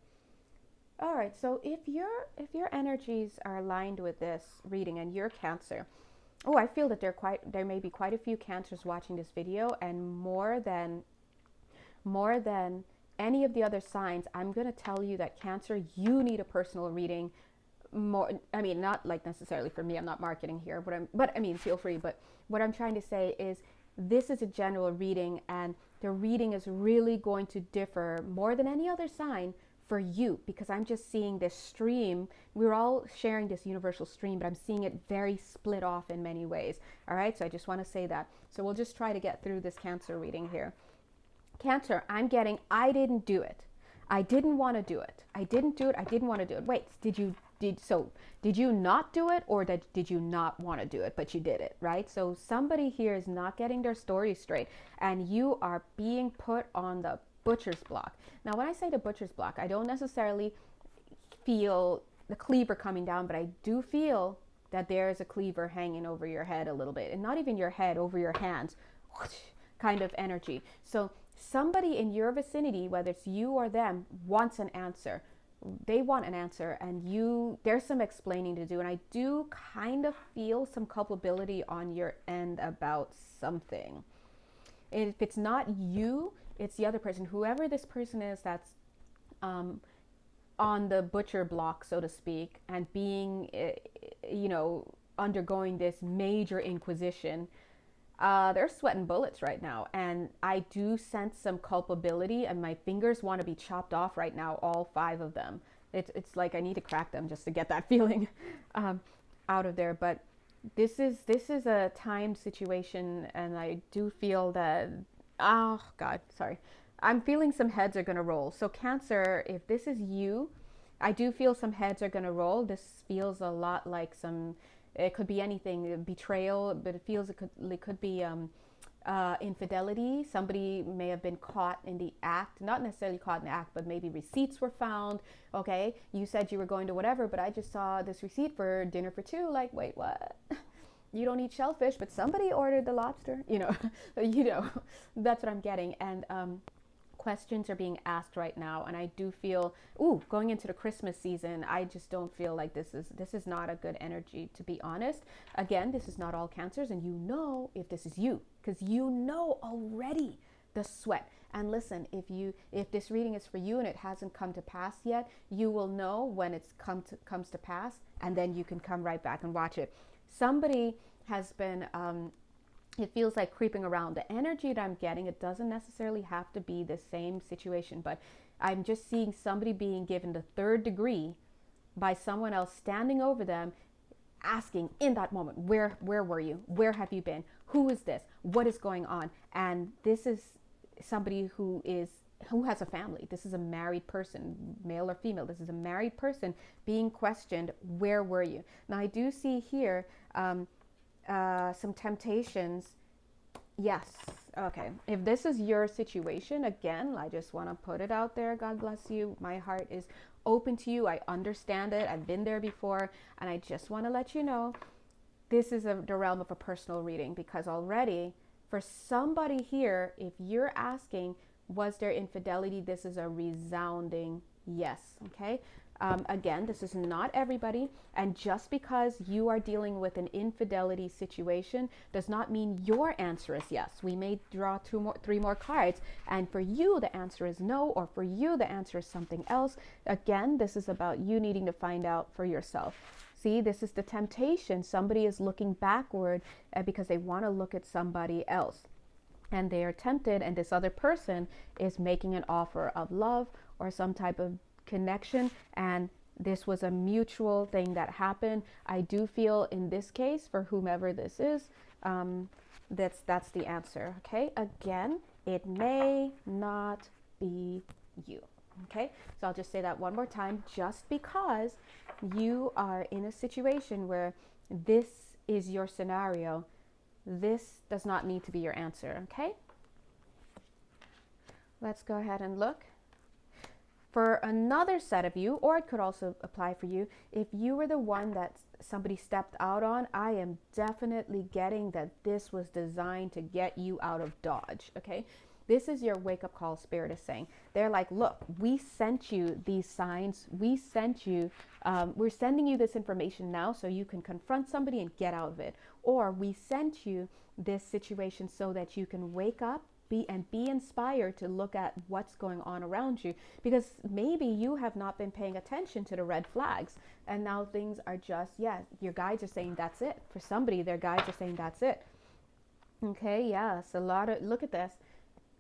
All right, so if your energies are aligned with this reading and you're Cancer, I feel that there may be quite a few Cancers watching this video, and more than any of the other signs, I'm going to tell you that Cancer, you need a personal reading. Not like necessarily for me, I'm not marketing here, but feel free. But what I'm trying to say is this is a general reading, and the reading is really going to differ more than any other sign for you, because I'm just seeing this stream. We're all sharing this universal stream, but I'm seeing it very split off in many ways. All right, so I just want to say that. So we'll just try to get through this Cancer reading here. Cancer, I'm getting, I didn't do it. I didn't want to do it. I didn't do it. I didn't want to do it. Wait, did you not do it, or did you not want to do it, but you did it, right? So somebody here is not getting their story straight, and you are being put on the butcher's block. Now, when I say the butcher's block, I don't necessarily feel the cleaver coming down, but I do feel that there is a cleaver hanging over your head a little bit, and not even your head, over your hands, kind of energy. So somebody in your vicinity, whether it's you or them, wants an answer. They want an answer, and there's some explaining to do, and I do kind of feel some culpability on your end about something. if it's not you, it's the other person, whoever this person is that's on the butcher block, so to speak, and being, undergoing this major inquisition. They're sweating bullets right now, and I do sense some culpability, and my fingers want to be chopped off right now, all 5 of them. It's like I need to crack them just to get that feeling out of there. But this is a timed situation, and I do feel that, oh God, sorry, I'm feeling some heads are going to roll. So Cancer, if this is you, I do feel some heads are going to roll. This feels a lot like some, it could be anything, betrayal, but it feels it could be infidelity. Somebody may have been caught in the act, not necessarily caught in the act, but maybe receipts were found. Okay, you said you were going to whatever, but I just saw this receipt for dinner for 2. Like, wait, what? You don't eat shellfish, but somebody ordered the lobster. That's what I'm getting. And questions are being asked right now, and I do feel, going into the Christmas season, I just don't feel like this is not a good energy, to be honest. Again, this is not all Cancers, and if this is you, because already the sweat. And listen, if this reading is for you and it hasn't come to pass yet, you will know when it's comes to pass, and then you can come right back and watch it. Somebody has been it feels like creeping around. The energy that I'm getting, it doesn't necessarily have to be the same situation, but I'm just seeing somebody being given the 3rd degree by someone else standing over them, asking in that moment, where were you? Where have you been? Who is this? What is going on? And this is somebody who has a family. This is a married person, male or female. This is a married person being questioned, where were you? Now I do see here some temptations. Yes. Okay. If this is your situation, again, I just want to put it out there. God bless you. My heart is open to you. I understand it. I've been there before. And I just want to let you know, this is the realm of a personal reading, because already for somebody here, if you're asking, was there infidelity? This is a resounding yes. Okay. Again, this is not everybody, and just because you are dealing with an infidelity situation does not mean your answer is yes. We may draw 3 more cards, and for you the answer is no, or for you the answer is something else. Again, this is about you needing to find out for yourself. See, this is the temptation. Somebody is looking backward because they want to look at somebody else, and they are tempted, and this other person is making an offer of love or some type of connection, and this was a mutual thing that happened. I do feel in this case, for whomever this is, that's the answer. Okay, again, it may not be you. Okay, so I'll just say that one more time. Just because you are in a situation where this is your scenario, this does not need to be your answer. Okay, let's go ahead and look. For another set of you, or it could also apply for you, if you were the one that somebody stepped out on, I am definitely getting that this was designed to get you out of Dodge, okay? This is your wake-up call, Spirit is saying. They're like, look, we sent you these signs. We sent you, we're sending you this information now so you can confront somebody and get out of it. Or we sent you this situation so that you can wake up, be inspired to look at what's going on around you, because maybe you have not been paying attention to the red flags, and now things are just, your guides are saying that's it. For somebody, their guides are saying that's it. Okay, yes, look at this.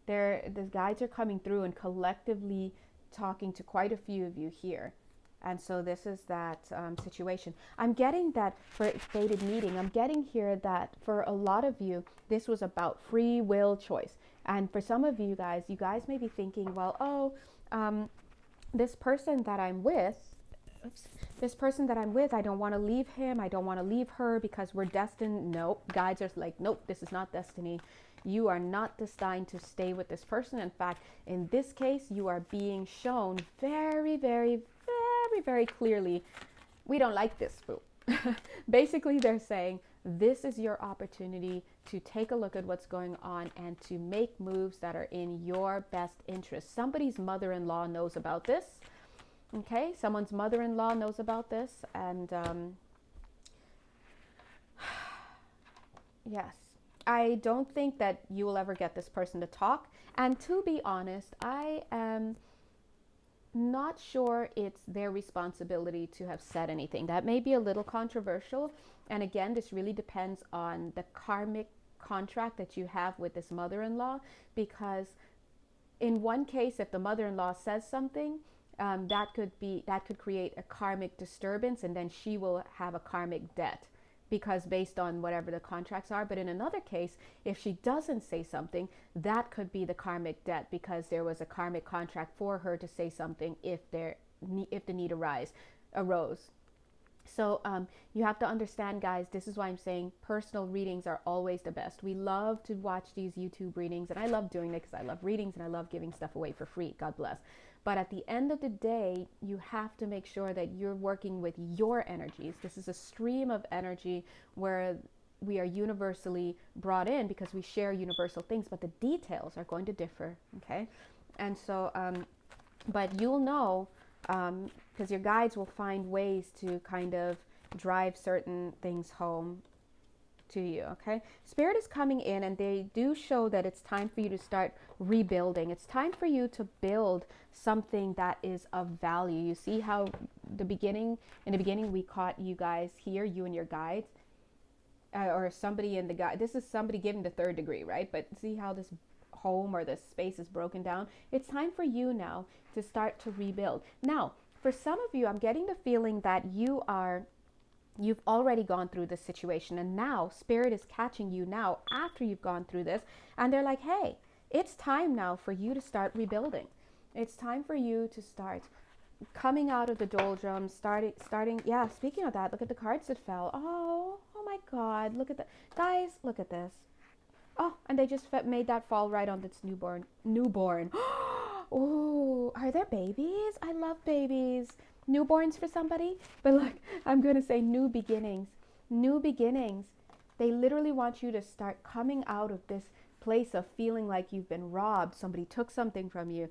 The guides are coming through and collectively talking to quite a few of you here. And so this is that situation. I'm getting that for fated meeting, I'm getting here that for a lot of you, this was about free will choice. And for some of you guys may be thinking, well, this person that I'm with, I don't want to leave him. I don't want to leave her because we're destined. Nope. Guides are like, nope, this is not destiny. You are not destined to stay with this person. In fact, in this case, you are being shown very, very, very, very clearly, we don't like this, boo. Basically, they're saying, this is your opportunity to take a look at what's going on and to make moves that are in your best interest. Somebody's mother-in-law knows about this. Okay, someone's mother-in-law knows about this. And yes, I don't think that you will ever get this person to talk. And to be honest, I am not sure it's their responsibility to have said anything. That may be a little controversial. And again, this really depends on the karmic contract that you have with this mother-in-law, because in one case, if the mother-in-law says something, that could create a karmic disturbance, and then she will have a karmic debt, because based on whatever the contracts are. But in another case, if she doesn't say something, that could be the karmic debt, because there was a karmic contract for her to say something if the need arose. So you have to understand, guys, this is why I'm saying personal readings are always the best. We love to watch these YouTube readings, and I love doing it because I love readings and I love giving stuff away for free. God bless. But at the end of the day, you have to make sure that you're working with your energies. This is a stream of energy where we are universally brought in because we share universal things, but the details are going to differ, okay? And so, but you'll know, because your guides will find ways to kind of drive certain things home to you, okay? Spirit is coming in, and they do show that it's time for you to start rebuilding. It's time for you to build something that is of value. You see how in the beginning we caught you guys here, you and your guides, or somebody in the guide. This is somebody giving the third degree, right? But see how this home or this space is broken down. It's time for you now to start to rebuild. Now, for some of you, I'm getting the feeling that you've already gone through this situation, and now Spirit is catching you now after you've gone through this, and they're like, hey, it's time now for you to start rebuilding. It's time for you to start coming out of the doldrums, starting. Yeah, speaking of that, look at the cards that fell. Oh my God, look at that. Guys, look at this. Oh, and they just made that fall right on this newborn. Oh, are there babies? I love babies. Newborns for somebody. But look, I'm going to say new beginnings. New beginnings. They literally want you to start coming out of this place of feeling like you've been robbed. Somebody took something from you.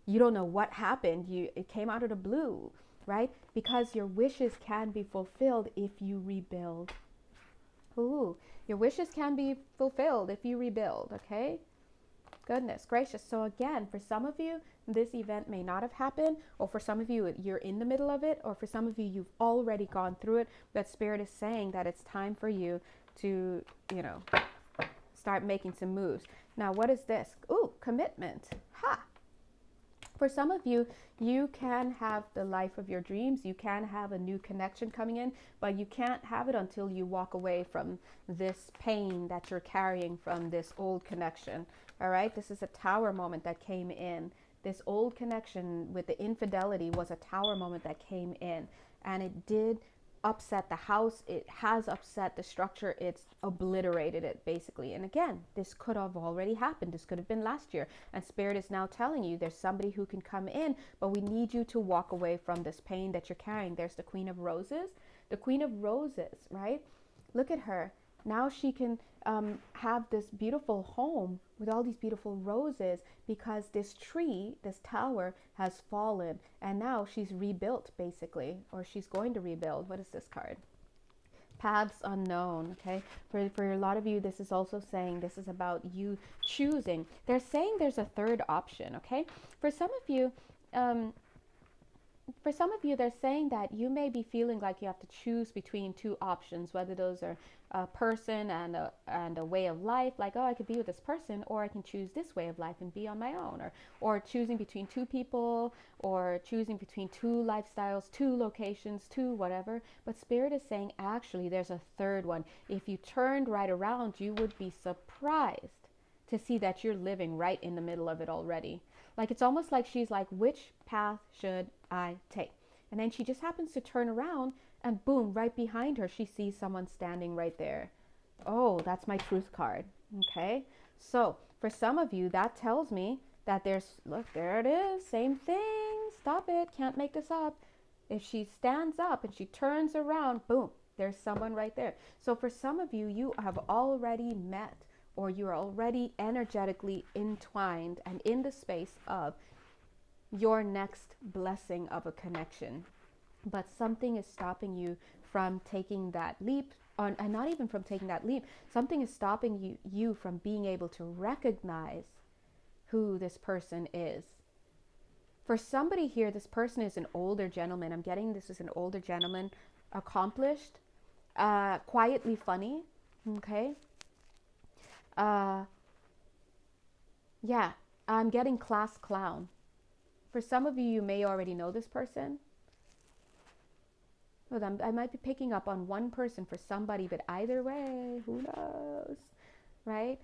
You don't know what happened. It came out of the blue, right? Because your wishes can be fulfilled if you rebuild. Ooh, your wishes can be fulfilled if you rebuild, okay? Goodness gracious. So again, for some of you, this event may not have happened, or for some of you, you're in the middle of it, or for some of you, you've already gone through it. That Spirit is saying that it's time for you to, start making some moves. Now, what is this? Ooh, commitment. Ha! For some of you, you can have the life of your dreams. You can have a new connection coming in, but you can't have it until you walk away from this pain that you're carrying from this old connection. All right? This is a tower moment that came in. This old connection with the infidelity was a tower moment that came in, and it did upset the house. It has upset the structure. It's obliterated it, basically. And again, this could have already happened. This could have been last year, and Spirit is now telling you there's somebody who can come in, but we need you to walk away from this pain that you're carrying. There's the Queen of Roses. The Queen of Roses, right? Look at her. Now she can have this beautiful home with all these beautiful roses, because this tree, this tower, has fallen, and now she's rebuilt, basically, or she's going to rebuild. What is this card? Paths unknown. Okay, for a lot of you, this is also saying this is about you choosing. They're saying there's a third option. Okay, for some of you, they're saying that you may be feeling like you have to choose between two options, whether those are a person and a way of life, like, oh, I could be with this person, or I can choose this way of life and be on my own, or choosing between two people, or choosing between two lifestyles, two locations, two whatever. But Spirit is saying, actually, there's a third one. If you turned right around, you would be surprised to see that you're living right in the middle of it already. Like, it's almost like she's like, which path should I take? And then she just happens to turn around, and boom, right behind her, she sees someone standing right there. Oh, that's my truth card. Okay. So for some of you, that tells me that look, there it is. Same thing. Stop it. Can't make this up. If she stands up and she turns around, boom, there's someone right there. So for some of you, you have already met, or you're already energetically entwined and in the space of your next blessing of a connection. But something is stopping you from taking that leap, and not even from taking that leap. Something is stopping you from being able to recognize who this person is. For somebody here, this person is an older gentleman. I'm getting this is an older gentleman, accomplished, quietly funny. Okay. Yeah, I'm getting class clown. For some of you, you may already know this person. Well, I might be picking up on one person for somebody, but either way, who knows, right?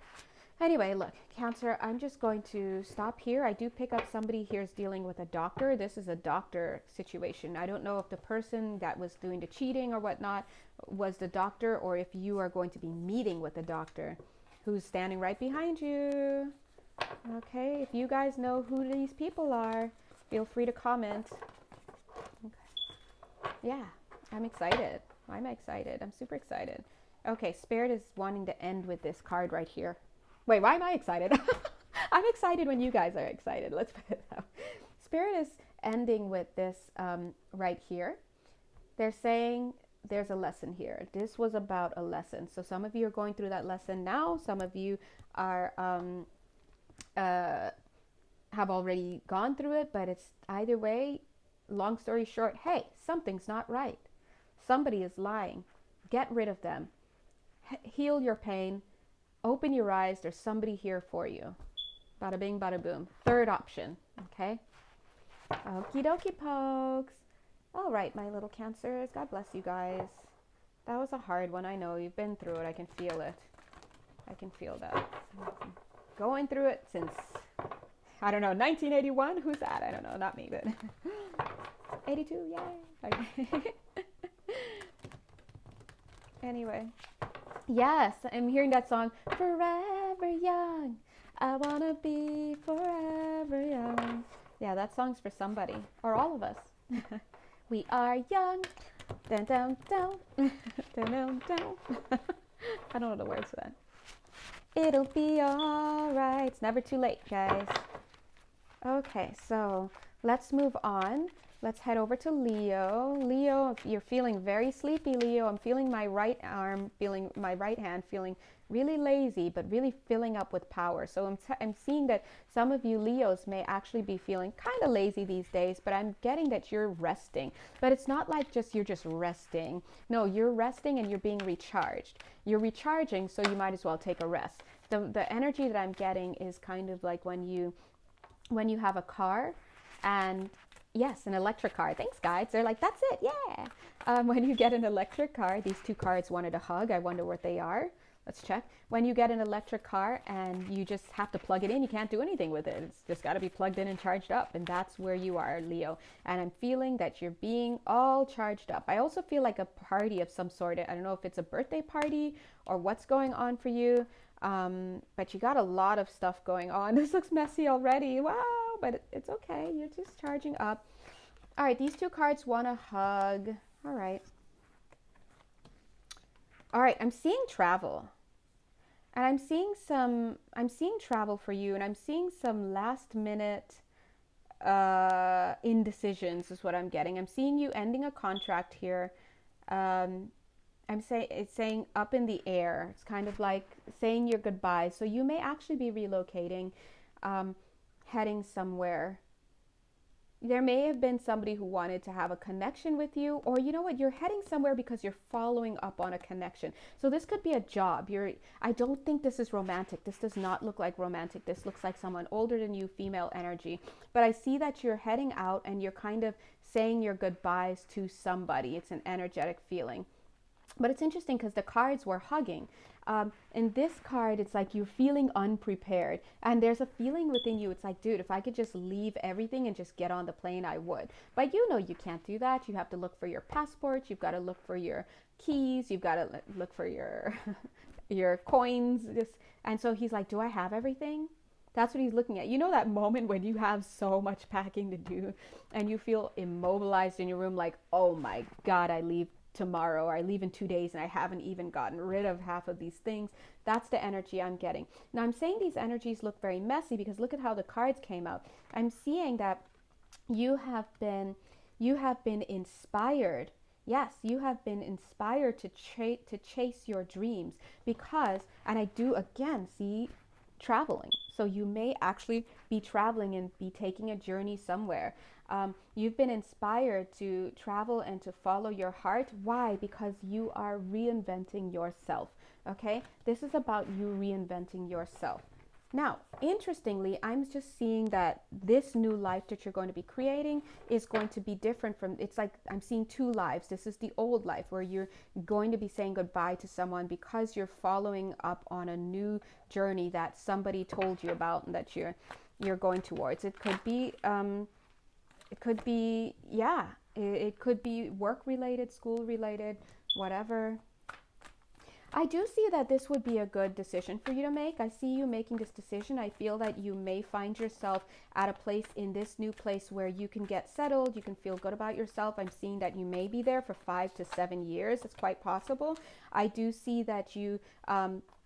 Anyway, look, Cancer, I'm just going to stop here. I do pick up somebody here is dealing with a doctor. This is a doctor situation. I don't know if the person that was doing the cheating or whatnot was the doctor, or if you are going to be meeting with a doctor who's standing right behind you. Okay, if you guys know who these people are, feel free to comment. Okay. Yeah, I'm excited. I'm super excited. Okay, Spirit is wanting to end with this card right here. Wait, why am I excited? I'm excited when you guys are excited. Let's put it that way. Spirit is ending with this right here. They're saying there's a lesson here. This was about a lesson. So some of you are going through that lesson now. Some of you are have already gone through it, but it's either way. Long story short, hey, something's not right. Somebody is lying. Get rid of them. Heal your pain. Open your eyes. There's somebody here for you. Bada bing, bada boom. Third option. Okay. Okie dokie pokes. All right, my little Cancers. God bless you guys. That was a hard one. I know you've been through it. I can feel it. I can feel that. Going through it since, I don't know, 1981. Who's that? I don't know. Not me, but 82. Yay. Okay. Anyway. Yes, I'm hearing that song, Forever Young. I want to be forever young. Yeah, that song's for somebody, or all of us. We are young. Dun, dun, dun. Dun, dun, dun. I don't know the words to that. It'll be all right. It's never too late, guys. Okay, so let's move on. Let's head over to Leo. Leo, you're feeling very sleepy, Leo. I'm feeling my right arm, feeling my right hand, feeling really lazy, but really filling up with power. So I'm seeing that some of you Leos may actually be feeling kind of lazy these days, but I'm getting that you're resting. But it's not like you're just resting. No, you're resting and you're being recharged. You're recharging, so you might as well take a rest. The energy that I'm getting is kind of like when you have a car, and yes, an electric car. Thanks, guys. They're like, that's it, yeah. When you get an electric car, these two cards wanted a hug. I wonder what they are. Let's check. When you get an electric car and you just have to plug it in, you can't do anything with it. It's just got to be plugged in and charged up. And that's where you are, Leo. And I'm feeling that you're being all charged up. I also feel like a party of some sort. I don't know if it's a birthday party or what's going on for you. But you got a lot of stuff going on. This looks messy already. Wow, but it's okay. You're just charging up. All right, these two cards want a hug. All right. All right, I'm seeing travel. And I'm seeing travel for you, and I'm seeing some last minute indecisions is what I'm getting. I'm seeing you ending a contract here. It's saying up in the air. It's kind of like saying your goodbyes. So you may actually be relocating, heading somewhere. There may have been somebody who wanted to have a connection with you, or you know what, you're heading somewhere because you're following up on a connection. So this could be a job. I don't think this is romantic. This does not look like romantic. This looks like someone older than you, female energy. But I see that you're heading out and you're kind of saying your goodbyes to somebody. It's an energetic feeling. But it's interesting because the cards were hugging. In this card, it's like you're feeling unprepared. And there's a feeling within you. It's like, dude, if I could just leave everything and just get on the plane, I would. But you know you can't do that. You have to look for your passport. You've got to look for your keys. You've got to look for your your coins. And so he's like, do I have everything? That's what he's looking at. You know that moment when you have so much packing to do and you feel immobilized in your room like, oh my God, I leave tomorrow, or I leave in 2 days and I haven't even gotten rid of half of these things. That's the energy I'm getting. Now I'm saying these energies look very messy because look at how the cards came out. I'm seeing that you have been inspired Yes, you have been inspired to chase your dreams because, and I do again see traveling. So you may actually be traveling and be taking a journey somewhere. You've been inspired to travel and to follow your heart. Why? Because you are reinventing yourself. Okay? This is about you reinventing yourself. Now, interestingly, I'm just seeing that this new life that you're going to be creating is going to be different from, it's like I'm seeing two lives. This is the old life where you're going to be saying goodbye to someone because you're following up on a new journey that somebody told you about and that you're going towards. It could be work related, school related, whatever. I do see that this would be a good decision for you to make. I see you making this decision. I feel that you may find yourself at a place in this new place where you can get settled. You can feel good about yourself. I'm seeing that you may be there for 5 to 7 years. It's quite possible. I do see that you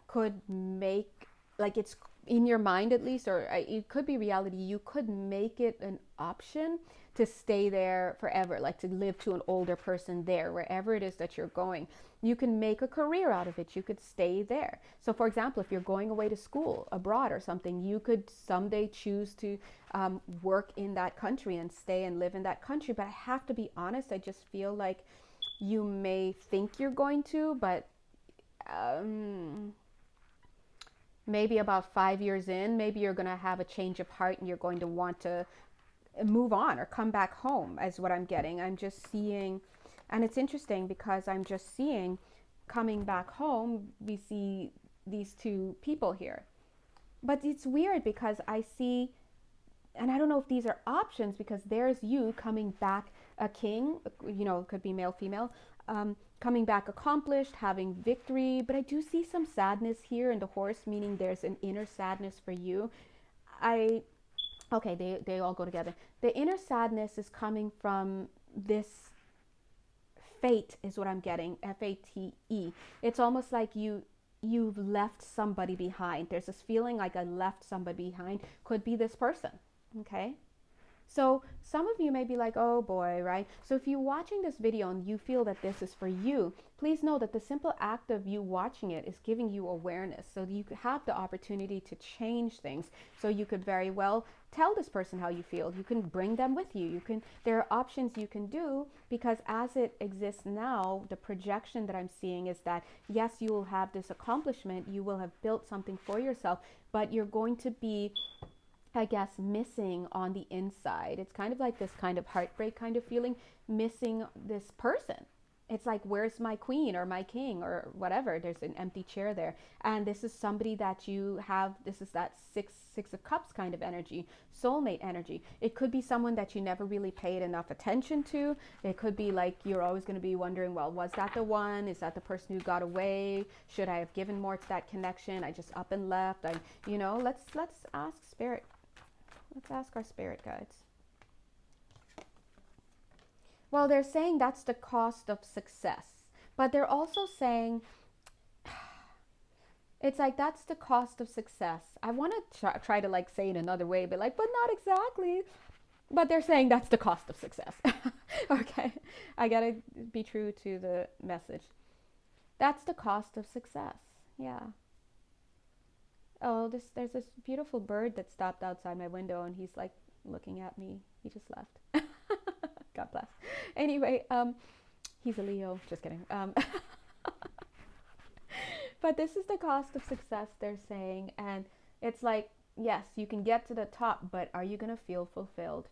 could make, like it's in your mind at least, or it could be reality. You could make it an option to stay there forever, like to live to an older person there, wherever it is that you're going. You can make a career out of it. You could stay there. So for example, if you're going away to school abroad or something, you could someday choose to work in that country and stay and live in that country. But I have to be honest, I just feel like you may think you're going to, but maybe about 5 years in, maybe you're going to have a change of heart and you're going to want to move on or come back home, is what I'm getting. I'm just seeing, and it's interesting because I'm just seeing coming back home, we see these two people here. But it's weird because I see, and I don't know if these are options, because there's you coming back a king, you know, it could be male, female, coming back accomplished, having victory. But I do see some sadness here in the horse, meaning there's an inner sadness for you. Okay, they all go together. The inner sadness is coming from this fate, is what I'm getting. Fate. It's almost like you've left somebody behind. There's this feeling like I left somebody behind. Could be this person. Okay. So some of you may be like, oh boy, right? So if you're watching this video and you feel that this is for you, please know that the simple act of you watching it is giving you awareness. So you have the opportunity to change things. So you could very well tell this person how you feel. You can bring them with you. There are options you can do, because as it exists now, the projection that I'm seeing is that yes, you will have this accomplishment. You will have built something for yourself, but you're going to be, I guess, missing on the inside. It's kind of like this kind of heartbreak kind of feeling, missing this person. It's like, where's my queen or my king or whatever? There's an empty chair there. And this is somebody that you have, this is that six of cups kind of energy, soulmate energy. It could be someone that you never really paid enough attention to. It could be like you're always going to be wondering, well, was that the one? Is that the person who got away? Should I have given more to that connection? I just up and left. Let's ask spirit. Let's ask our spirit guides. Well, they're saying that's the cost of success. But they're also saying, it's like that's the cost of success. I want to try to like say it another way, but not exactly. But they're saying that's the cost of success. Okay, I gotta be true to the message. That's the cost of success. Yeah. Oh, there's this beautiful bird that stopped outside my window and he's like looking at me. He just left. God bless. Anyway, he's a Leo. Just kidding. But this is the cost of success, they're saying. And it's like, yes, you can get to the top, but are you going to feel fulfilled?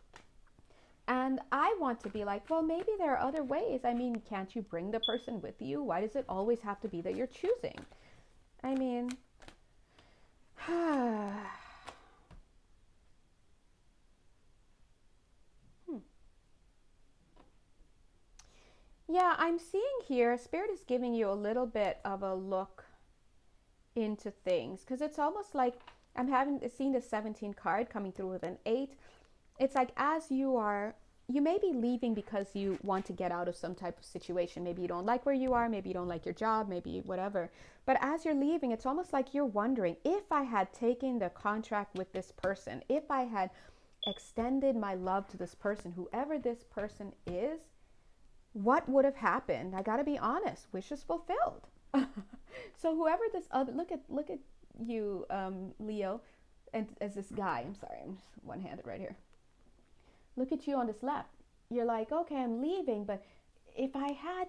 And I want to be like, well, maybe there are other ways. I mean, can't you bring the person with you? Why does it always have to be that you're choosing? I mean, yeah, I'm seeing here, Spirit is giving you a little bit of a look into things, because it's almost like I'm seeing the 17 card coming through with an 8. It's like as you may be leaving because you want to get out of some type of situation. Maybe you don't like where you are, maybe you don't like your job, maybe whatever. But as you're leaving, it's almost like you're wondering, if I had taken the contract with this person, if I had extended my love to this person, whoever this person is, what would have happened? I got to be honest, wishes fulfilled. So whoever this other, look at you, Leo, and as this guy, I'm sorry, I'm just one-handed right here. Look at you on this left. You're like, okay, I'm leaving, but if I had,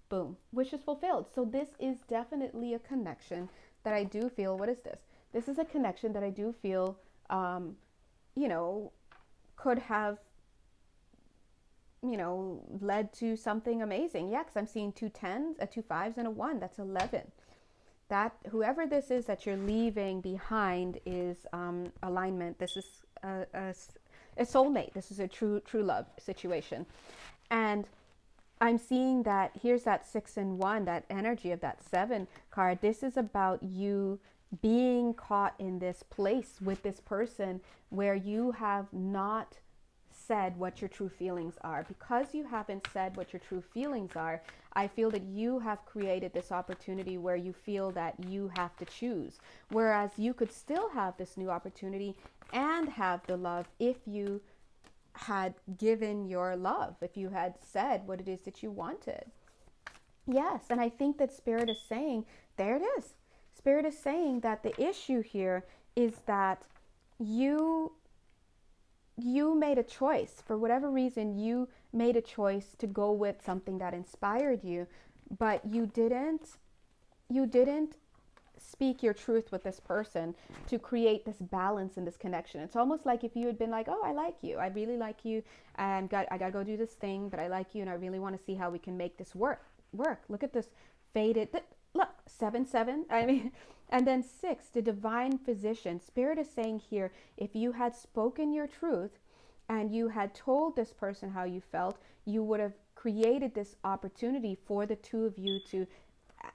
boom, wishes fulfilled. So this is definitely a connection that I do feel. What is this? This is a connection that I do feel, you know, could have, led to something amazing. Yeah, because I'm seeing 2 10s, 2 5s, and a 1. That's 11. That whoever this is that you're leaving behind is alignment. This is a soulmate. This is a true love situation. And I'm seeing that here's that 6 and 1, that energy of that 7 card. This is about you being caught in this place with this person where you have not said what your true feelings are. Because you haven't said what your true feelings are, I feel that you have created this opportunity where you feel that you have to choose. Whereas you could still have this new opportunity and have the love if you had given your love, if you had said what it is that you wanted. Yes, and I think that Spirit is saying, there it is. Spirit is saying that the issue here is that you made a choice. For whatever reason, you made a choice to go with something that inspired you, but you didn't speak your truth with this person to create this balance and this connection. It's almost like if you had been like, oh, I like you, I really like you, and I gotta go do this thing, but I like you and I really want to see how we can make this work. Look at this faded, look, 7 7, I mean, and then 6, the divine physician. Spirit is saying here, if you had spoken your truth and you had told this person how you felt, you would have created this opportunity for the two of you to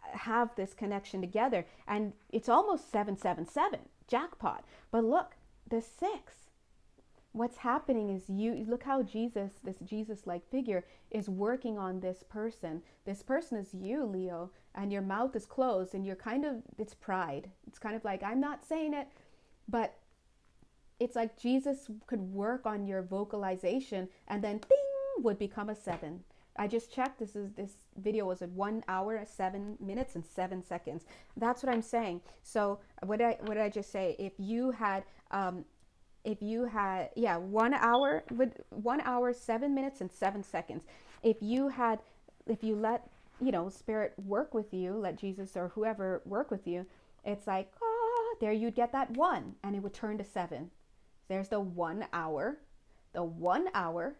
have this connection together. And it's almost 777, jackpot. But look, the 6, what's happening is you look how Jesus, this Jesus-like figure, is working on this person. This person is you, Leo, and your mouth is closed and you're kind of, it's pride. It's kind of like, I'm not saying it, but it's like Jesus could work on your vocalization and then ding would become a 7. I just checked. This video was at 1 hour, 7 minutes, and 7 seconds. That's what I'm saying. So what did I just say? If you had 1 hour with 1 hour, 7 minutes, and 7 seconds. If you let Spirit work with you, let Jesus or whoever work with you, it's like, there you'd get that 1 and it would turn to 7. There's the 1 hour. The 1 hour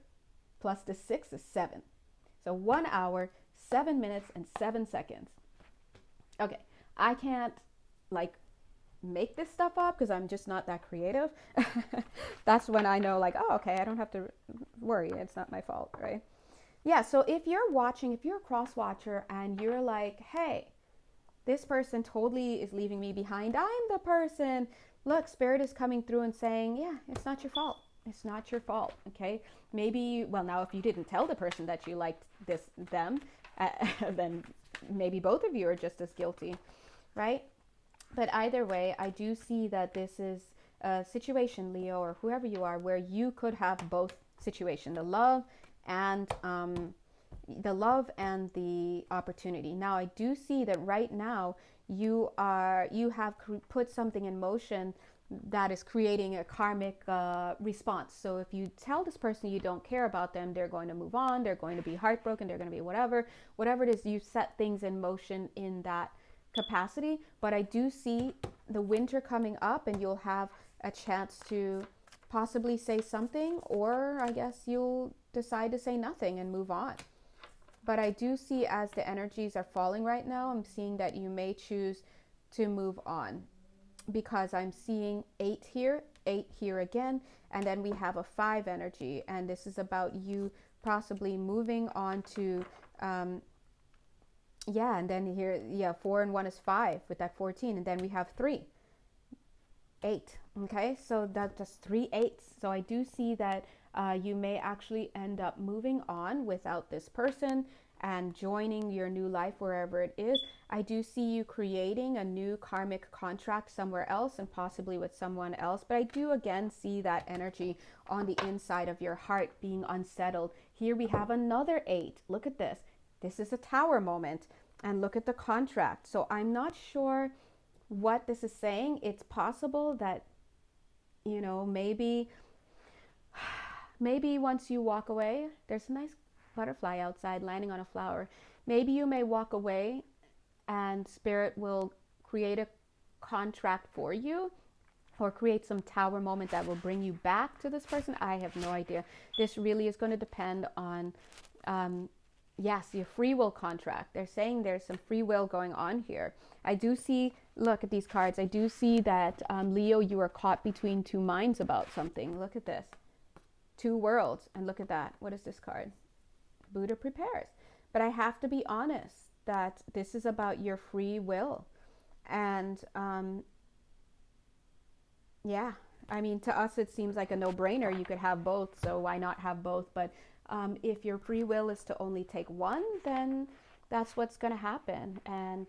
plus the 6 is 7. So 1 hour, 7 minutes, and 7 seconds. Okay, I can't make this stuff up because I'm just not that creative. That's when I know okay, I don't have to worry. It's not my fault, right? Yeah, so if you're watching, if you're a cross watcher and you're like, hey, this person totally is leaving me behind. I'm the person. Look, Spirit is coming through and saying, yeah, it's not your fault. It's not your fault, okay? Maybe, now if you didn't tell the person that you liked them, then maybe both of you are just as guilty, right? But either way, I do see that this is a situation, Leo, or whoever you are, where you could have both situation, the love and the opportunity. Now, I do see that right now you have put something in motion that is creating a karmic response. So if you tell this person you don't care about them, they're going to move on, they're going to be heartbroken, they're going to be whatever it is, you set things in motion in that capacity. But I do see the winter coming up and you'll have a chance to possibly say something, or I guess you'll decide to say nothing and move on. But I do see, as the energies are falling right now, I'm seeing that you may choose to move on, because I'm seeing 8 here again, and then we have a 5 energy, and this is about you possibly moving on to and then here 4 and 1 is 5 with that 14, and then we have 3 8. Okay, so that's 3 8s. So I do see that you may actually end up moving on without this person and joining your new life wherever it is. I do see you creating a new karmic contract somewhere else and possibly with someone else. But I do again see that energy on the inside of your heart being unsettled. Here we have another 8. Look at this. This is a tower moment. And look at the contract. So I'm not sure what this is saying. It's possible that, you know, maybe once you walk away, there's a nice butterfly outside landing on a flower. Maybe you may walk away and spirit will create a contract for you or create some tower moment that will bring you back to this person. I have no idea. This really is going to depend on, yes, your free will contract. They're saying there's some free will going on here. I do see, look at these cards. I do see that, Leo, you are caught between two minds about something. Look at this. 2 worlds. And look at that. What is this card? Buddha prepares. But I have to be honest that this is about your free will. And yeah, I mean, to us, it seems like a no-brainer. You could have both, so why not have both? But if your free will is to only take one, then that's what's going to happen. And,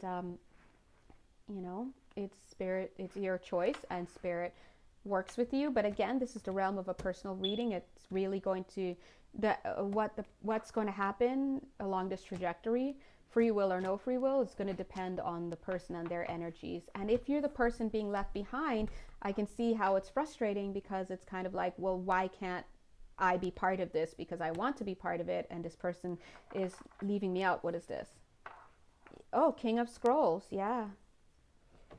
you know, it's spirit, it's your choice, and spirit works with you. But again, this is the realm of a personal reading. It's really going to, what's going to happen along this trajectory, free will or no free will, is going to depend on the person and their energies. And if you're the person being left behind, I can see how it's frustrating, because it's kind of like, well, why can't I be part of this? Because I want to be part of it, and this person is leaving me out. What is this? Oh, King of Scrolls. Yeah.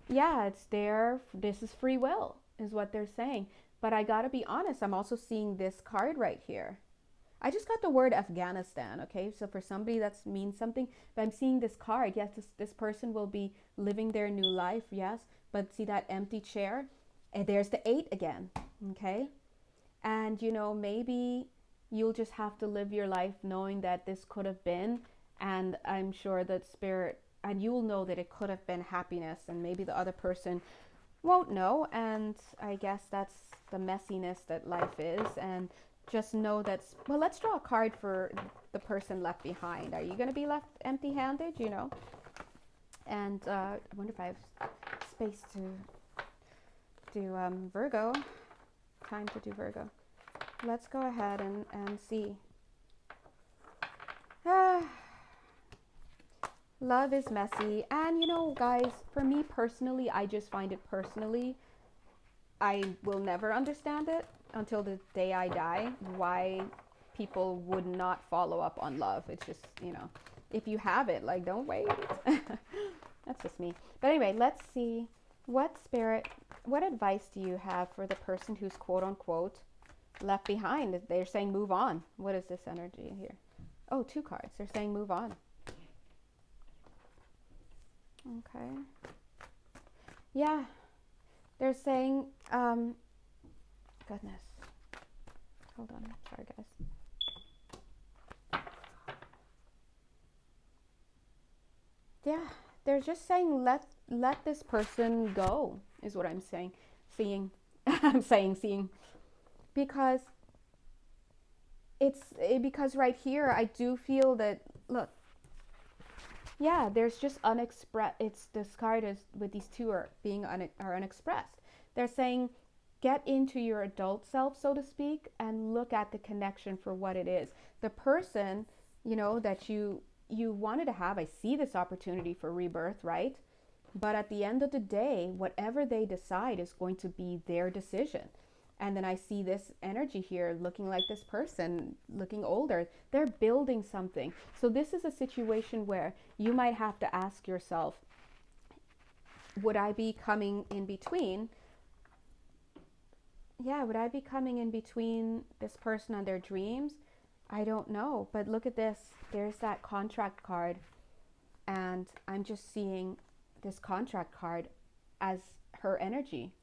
Yeah, it's there. This is free will, is what they're saying. But I gotta be honest, I'm also seeing this card right here. I just got the word Afghanistan, okay? So for somebody that means something, but I'm seeing this card. Yes, this person will be living their new life, yes. But see that empty chair? And there's the 8 again, okay? And, you know, maybe you'll just have to live your life knowing that this could have been. And I'm sure that spirit, and you'll know that it could have been happiness, and maybe the other person won't know. And I guess that's the messiness that life is. And just know that, well, let's draw a card for the person left behind. Are you going to be left empty-handed, you know? And I wonder if I have space to do Virgo. Time to do Virgo. Let's go ahead and see. Love is messy. And, you know, guys, for me personally, I just find it personally, I will never understand it until the day I die, why people would not follow up on love. It's just, you know, if you have it, like, don't wait. That's just me. But anyway, let's see what advice do you have for the person who's quote unquote left behind? They're saying move on. What is this energy here? Oh, 2 cards. They're saying move on. Okay. Yeah. They're saying, goodness. Hold on. Sorry, guys. Yeah. They're just saying let this person go, is what I'm saying. Seeing. I'm saying seeing. Because because right here I do feel that, look, yeah, there's just unexpressed. It's this card is with these 2 are being are unexpressed. They're saying get into your adult self, so to speak, and look at the connection for what it is. The person, you know, that you wanted to have, I see this opportunity for rebirth, right? But at the end of the day, whatever they decide is going to be their decision. And then I see this energy here looking like this person, looking older. They're building something. So this is a situation where you might have to ask yourself, would I be coming in between? Yeah, would I be coming in between this person and their dreams? I don't know. But look at this. There's that contract card. And I'm just seeing this contract card as her energy,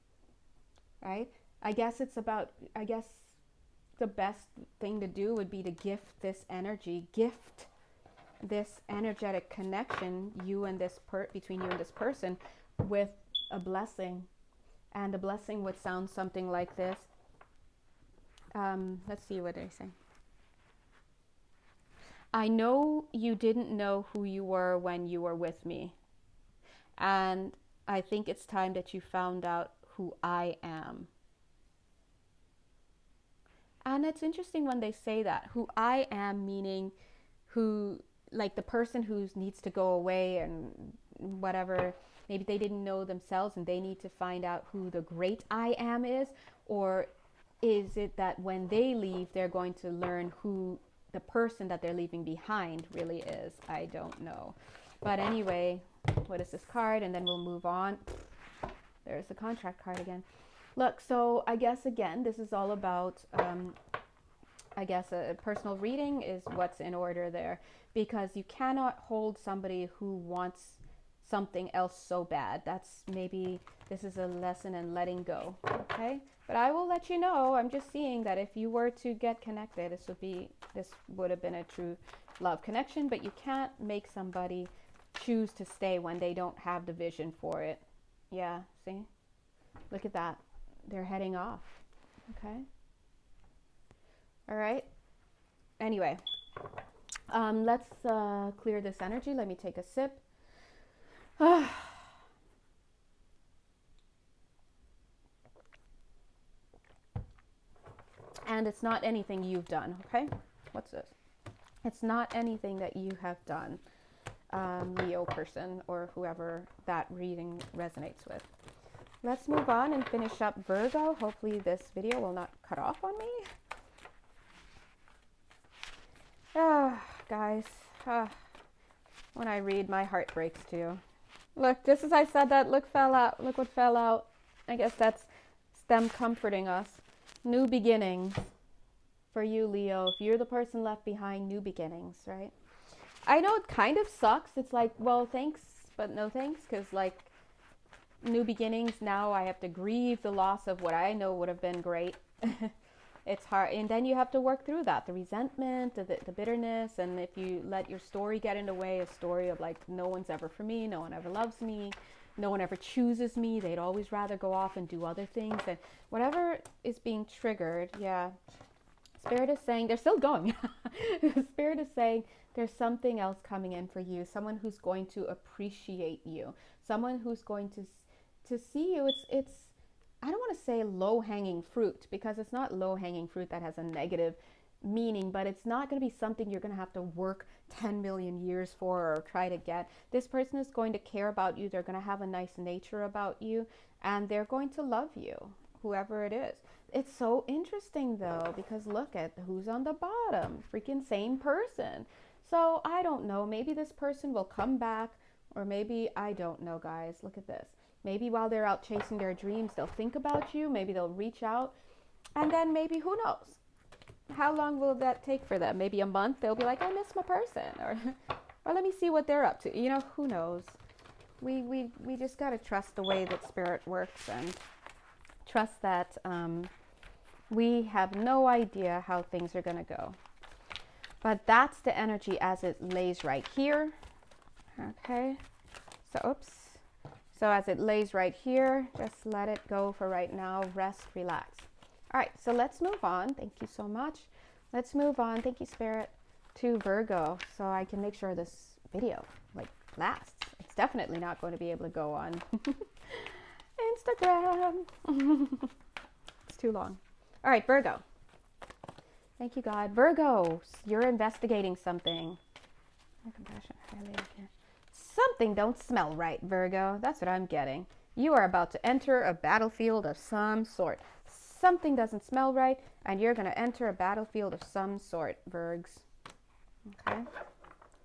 right? I guess the best thing to do would be to gift this energy, gift this energetic connection, between you and this person, with a blessing. And the blessing would sound something like this. Let's see what they say. I know you didn't know who you were when you were with me. And I think it's time that you found out who I am. And it's interesting when they say that, who I am, meaning who, like the person who needs to go away and whatever, maybe they didn't know themselves and they need to find out who the great I am is, or is it that when they leave, they're going to learn who the person that they're leaving behind really is? I don't know. But anyway, what is this card? And then we'll move on. There's the contract card again. Look, so I guess again, this is all about, I guess a personal reading is what's in order there, because you cannot hold somebody who wants something else so bad. That's maybe, this is a lesson in letting go, okay? But I will let you know, I'm just seeing that if you were to get connected, this would have been a true love connection, but you can't make somebody choose to stay when they don't have the vision for it. Yeah, see? Look at that. They're heading off, okay? All right. Anyway, let's clear this energy. Let me take a sip. And it's not anything you've done, okay? What's this? It's not anything that you have done, Leo person, or whoever that reading resonates with. Let's move on and finish up Virgo. Hopefully this video will not cut off on me. Guys, when I read, my heart breaks too. Look, just as I said that, look what fell out. I guess that's them comforting us. New beginnings for you, Leo. If you're the person left behind, new beginnings, right? I know it kind of sucks. It's like, well, thanks, but no thanks, because like new beginnings, now I have to grieve the loss of what I know would have been great. It's hard, and then you have to work through that, the resentment, the bitterness, and if you let your story get in the way, a story of like, no one's ever for me, no one ever loves me, no one ever chooses me, they'd always rather go off and do other things, and whatever is being triggered, yeah, Spirit is saying, they're still going. Spirit is saying, there's something else coming in for you, someone who's going to appreciate you, someone who's going to see you. It's I don't want to say low-hanging fruit, because it's not low-hanging fruit that has a negative meaning, but it's not going to be something you're going to have to work 10 million years for or try to get. This person is going to care about you. They're going to have a nice nature about you, and they're going to love you, whoever it is. It's so interesting though, because look at who's on the bottom. Freaking same person. So I don't know. Maybe this person will come back, or maybe, I don't know, guys. Look at this. Maybe while they're out chasing their dreams, they'll think about you. Maybe they'll reach out. And then maybe, who knows? How long will that take for them? Maybe a month. They'll be like, I miss my person. Or let me see what they're up to. You know, who knows? We just got to trust the way that Spirit works, and trust that we have no idea how things are going to go. But that's the energy as it lays right here. Okay. So, oops. So as it lays right here, just let it go for right now. Rest, relax. All right, so let's move on. Thank you so much. Let's move on. Thank you, Spirit, to Virgo, so I can make sure this video like lasts. It's definitely not going to be able to go on Instagram. It's too long. All right, Virgo. Thank you, God. Virgo, you're investigating something. Compassion, highly again. Something don't smell right, Virgo. That's what I'm getting. You are about to enter a battlefield of some sort. Something doesn't smell right, and you're going to enter a battlefield of some sort, Virgs. Okay?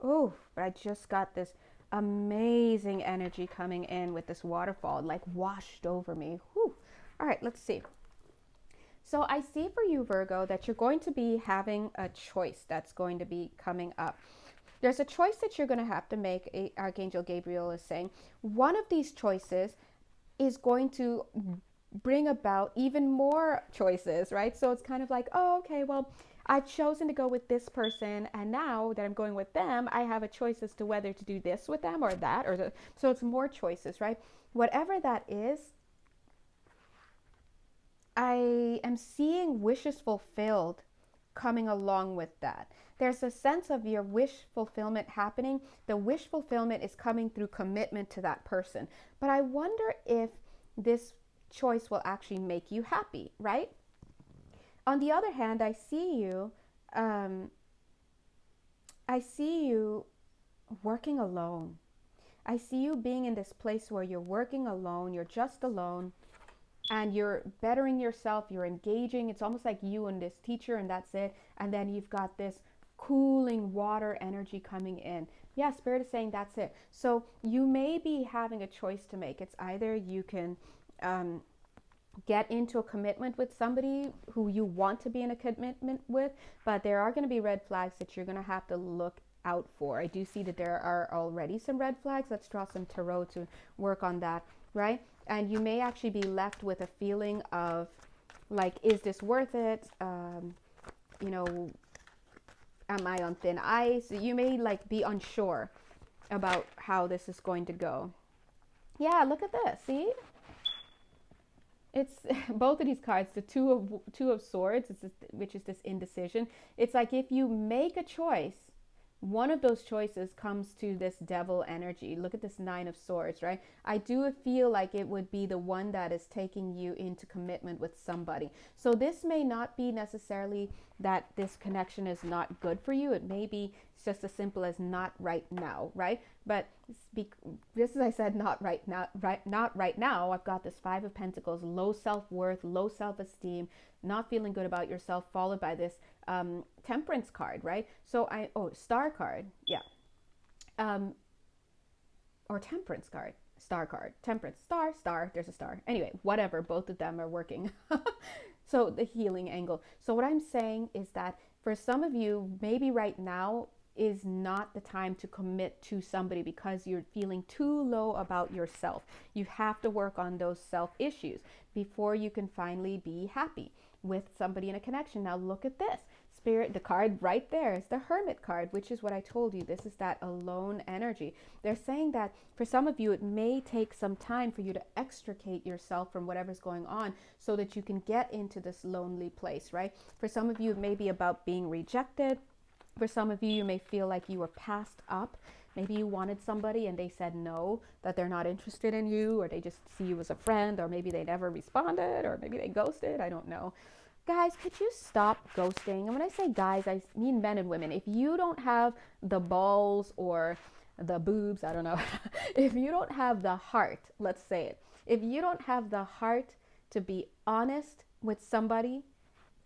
Oh, but I just got this amazing energy coming in with this waterfall, like washed over me. Whew. All right, let's see. So I see for you, Virgo, that you're going to be having a choice that's going to be coming up. There's a choice that you're going to have to make, Archangel Gabriel is saying. One of these choices is going to bring about even more choices, right? So it's kind of like, oh, okay, well, I've chosen to go with this person, and now that I'm going with them, I have a choice as to whether to do this with them or that, so it's more choices, right? Whatever that is, I am seeing wishes fulfilled coming along with that. there's a sense of your wish fulfillment happening. The wish fulfillment is coming through commitment to that person. But I wonder if this choice will actually make you happy, right? On the other hand, I see you working alone. I see you being in this place where you're working alone, you're just alone, and you're bettering yourself, you're engaging. It's almost like you and this teacher, and that's it. And then you've got this cooling water energy coming in. Yeah, Spirit is saying that's it. So you may be having a choice to make. It's either you can get into a commitment with somebody who you want to be in a commitment with, but there are going to be red flags that you're going to have to look out for. I do see that there are already some red flags. Let's draw some tarot to work on that, right? And you may actually be left with a feeling of like, is this worth it? You know, am I on thin ice? You may like be unsure about how this is going to go. Yeah, look at this. See? It's both of these cards, the two of swords, which is this indecision. It's like if you make a choice, one of those choices comes to this devil energy. Look at this 9 of swords, right? I do feel like it would be the one that is taking you into commitment with somebody. So this may not be necessarily that this connection is not good for you. It may be just as simple as not right now, right? But just as I said, not right now, not right now. I've got this 5 of Pentacles, low self-worth, low self-esteem, not feeling good about yourself, followed by this temperance card, right? So star card, yeah. Or temperance card, star card, temperance, star, there's a star. Anyway, whatever, both of them are working. So the healing angle. So what I'm saying is that for some of you, maybe right now is not the time to commit to somebody because you're feeling too low about yourself. You have to work on those self issues before you can finally be happy with somebody in a connection. Now look at this. Spirit, the card right there is the Hermit card, which is what I told you. This is that alone energy. They're saying that for some of you, it may take some time for you to extricate yourself from whatever's going on so that you can get into this lonely place, right? For some of you, it may be about being rejected. For some of you, you may feel like you were passed up. Maybe you wanted somebody and they said no, that they're not interested in you, or they just see you as a friend, or maybe they never responded, or maybe they ghosted. I don't know. Guys, could you stop ghosting? And when I say guys, I mean men and women. If you don't have the balls or the boobs, I don't know. If you don't have the heart, let's say it. If you don't have the heart to be honest with somebody,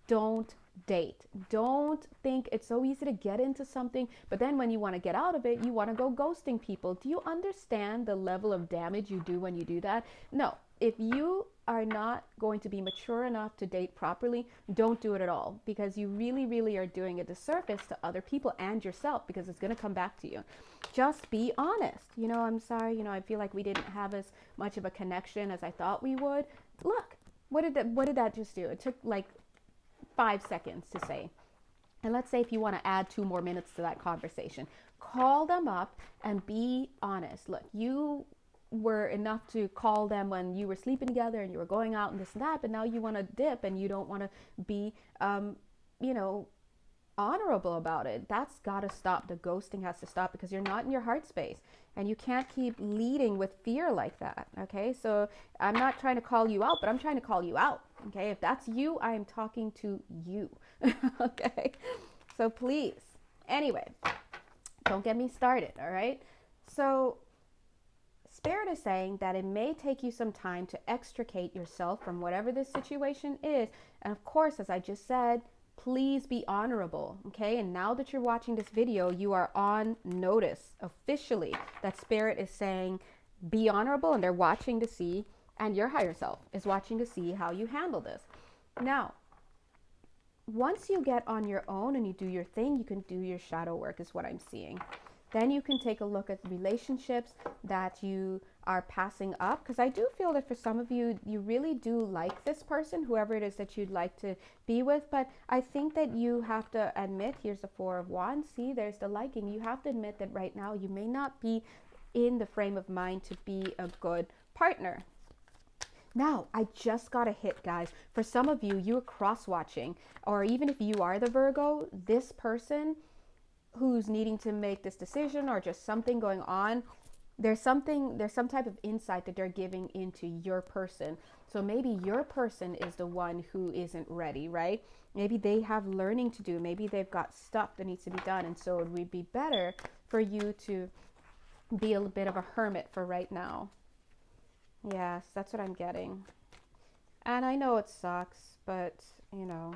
don't date. Don't think it's so easy to get into something, but then when you want to get out of it, you want to go ghosting people. Do you understand the level of damage you do when you do that? No. If you are not going to be mature enough to date properly, don't do it at all, because you really, really are doing a disservice to other people and yourself, because it's going to come back to you. Just be honest. You know, I'm sorry, I feel like we didn't have as much of a connection as I thought we would. Look, what did that just do? It took like 5 seconds to say. And let's say if you want to add 2 more minutes to that conversation, call them up and be honest. Look, you were enough to call them when you were sleeping together and you were going out and this and that, but now you want to dip and you don't want to be, honorable about it. That's got to stop. The ghosting has to stop, because you're not in your heart space and you can't keep leading with fear like that. Okay. So I'm not trying to call you out, but I'm trying to call you out. Okay. If that's you, I am talking to you. Okay. So please, anyway, don't get me started. All right. So Spirit is saying that it may take you some time to extricate yourself from whatever this situation is. And of course, as I just said, please be honorable, okay? And now that you're watching this video, you are on notice officially that Spirit is saying be honorable, and they're watching to see, and your higher self is watching to see how you handle this. Now, once you get on your own and you do your thing, you can do your shadow work, is what I'm seeing. Then you can take a look at relationships that you are passing up, because I do feel that for some of you, you really do like this person, whoever it is that you'd like to be with. But I think that you have to admit, here's the 4 of Wands. See, there's the liking. You have to admit that right now you may not be in the frame of mind to be a good partner. Now, I just got a hit, guys. For some of you, you're cross-watching, or even if you are the Virgo, this person who's needing to make this decision or just something going on. There's some type of insight that they're giving into your person. So maybe your person is the one who isn't ready, right? Maybe they have learning to do. Maybe they've got stuff that needs to be done. And so it would be better for you to be a bit of a hermit for right now. Yes, that's what I'm getting. And I know it sucks, but you know,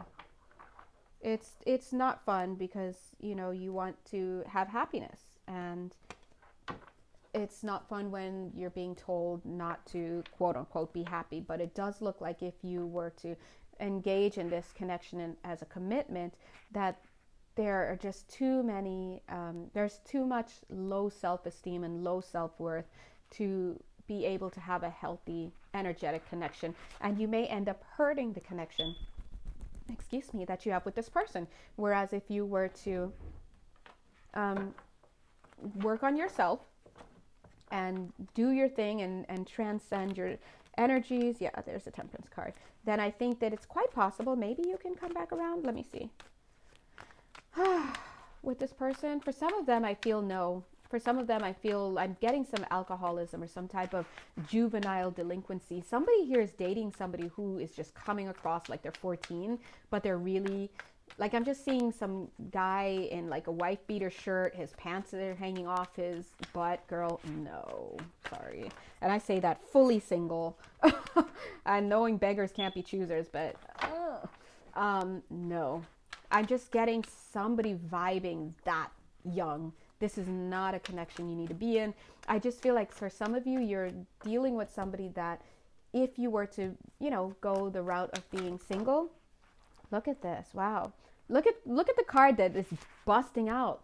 it's not fun because, you know, you want to have happiness, and it's not fun when you're being told not to quote unquote be happy. But it does look like if you were to engage in this connection as a commitment, that there are just too many, there's too much low self-esteem and low self-worth to be able to have a healthy energetic connection. And you may end up hurting the connection, excuse me, that you have with this person. Whereas if you were to work on yourself and do your thing and transcend your energies, yeah, there's a Temperance card, then I think that it's quite possible maybe you can come back around. Let me see. With this person, for some of them I feel no. For some of them I feel I'm getting some alcoholism or some type of juvenile delinquency. Somebody here is dating somebody who is just coming across like they're 14, but they're really, like, I'm just seeing some guy in like a wife beater shirt, his pants are hanging off his butt. Girl, no, sorry. And I say that fully single. And knowing beggars can't be choosers, but no. I'm just getting somebody vibing that young. This is not a connection you need to be in. I just feel like for some of you, you're dealing with somebody that if you were to, you know, go the route of being single, look at this. Wow. Look at the card that is busting out.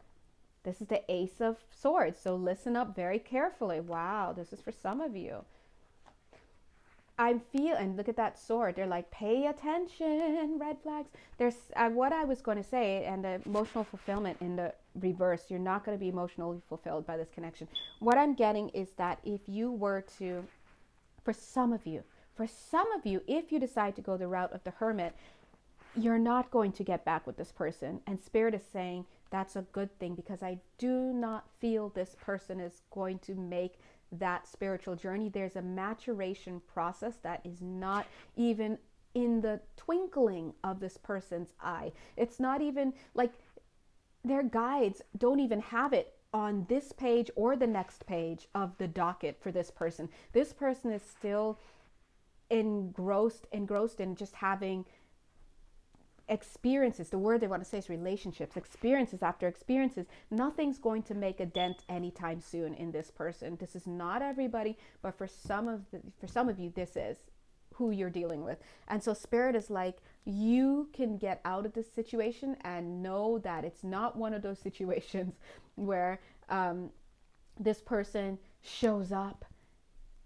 This is the Ace of Swords. So listen up very carefully. Wow, this is for some of you. I feel, and look at that sword. They're like, pay attention, red flags. There's what I was going to say, and the emotional fulfillment in the reverse. You're not going to be emotionally fulfilled by this connection. What I'm getting is that if you were to, for some of you, if you decide to go the route of the hermit, you're not going to get back with this person. And Spirit is saying that's a good thing, because I do not feel this person is going to make that spiritual journey. There's a maturation process that is not even in the twinkling of this person's eye. It's not even like their guides don't even have it on this page or the next page of the docket for this person. This person is still engrossed in just having experiences. The word they want to say is relationships, experiences after experiences. Nothing's going to make a dent anytime soon in this person. This is not everybody, but for some of you, this is who you're dealing with. And so Spirit is like, you can get out of this situation and know that it's not one of those situations where this person shows up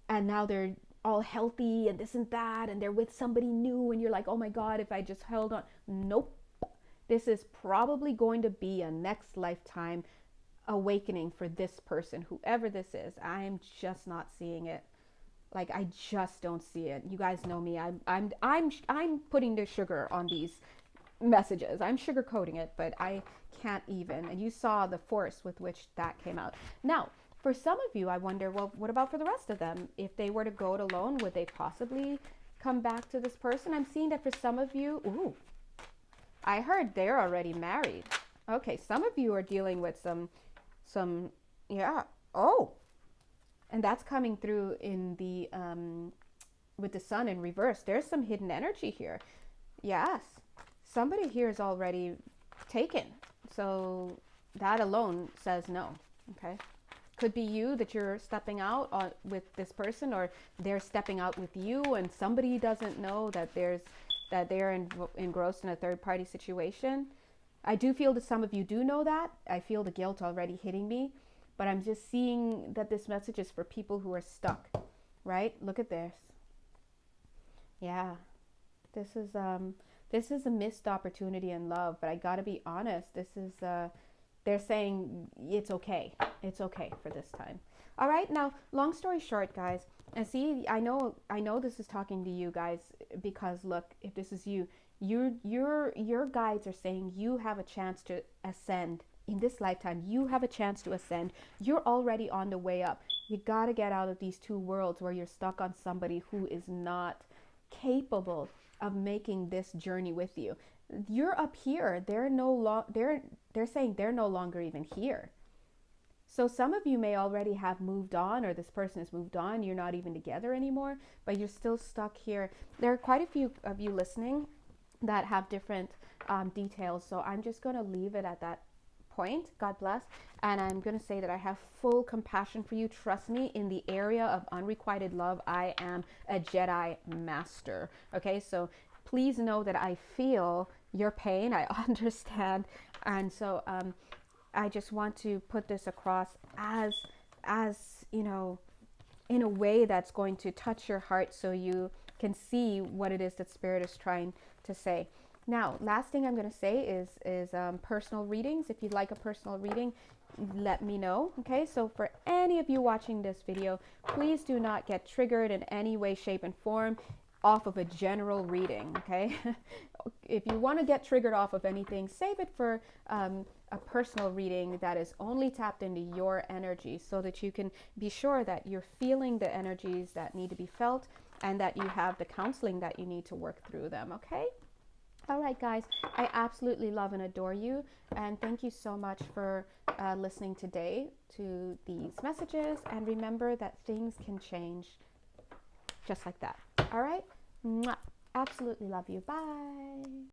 and now they're all healthy and this and that, and they're with somebody new, and you're like, oh my God, if I just held on. Nope. This is probably going to be a next lifetime awakening for this person, whoever this is. I'm just not seeing it. Like, I just don't see it. You guys know me. I'm putting the sugar on these messages. I'm sugarcoating it, but I can't even. And you saw the force with which that came out. Now, for some of you, I wonder, well, what about for the rest of them? If they were to go it alone, would they possibly come back to this person? I'm seeing that for some of you, ooh, I heard they're already married. Okay, some of you are dealing with some, yeah, oh, and that's coming through in the, with the sun in reverse. There's some hidden energy here. Yes, somebody here is already taken. So that alone says no, okay? Could be you that you're stepping out with this person, or they're stepping out with you, and somebody doesn't know that they're engrossed in a third-party situation. I do feel that some of you do know that. I feel the guilt already hitting me, but I'm just seeing that this message is for people who are stuck, right? Look at this. Yeah, this is a missed opportunity in love, but I gotta be honest. This is they're saying it's okay. It's okay for this time. All right. Now, long story short, guys, and see, I know this is talking to you guys, because look, if this is you, your guides are saying you have a chance to ascend in this lifetime, you have a chance to ascend. You're already on the way up. You got to get out of these two worlds where you're stuck on somebody who is not capable of making this journey with you. You're up here. They're saying they're no longer even here. So some of you may already have moved on, or this person has moved on. You're not even together anymore, but you're still stuck here. There are quite a few of you listening that have different details. So I'm just going to leave it at that point. God bless. And I'm going to say that I have full compassion for you. Trust me, in the area of unrequited love, I am a Jedi master. Okay, so please know that I feel your pain. I understand. And so I just want to put this across as you know, in a way that's going to touch your heart, so you can see what it is that Spirit is trying to say. Now, last thing I'm going to say is personal readings. If you'd like a personal reading, let me know. Okay, so for any of you watching this video, please do not get triggered in any way, shape, and form off of a general reading. Okay, if you want to get triggered off of anything, save it for a personal reading that is only tapped into your energy, so that you can be sure that you're feeling the energies that need to be felt, and that you have the counseling that you need to work through them. Okay. All right, guys, I absolutely love and adore you. And thank you so much for listening today to these messages. And remember that things can change just like that. All right? Mwah. Absolutely love you. Bye.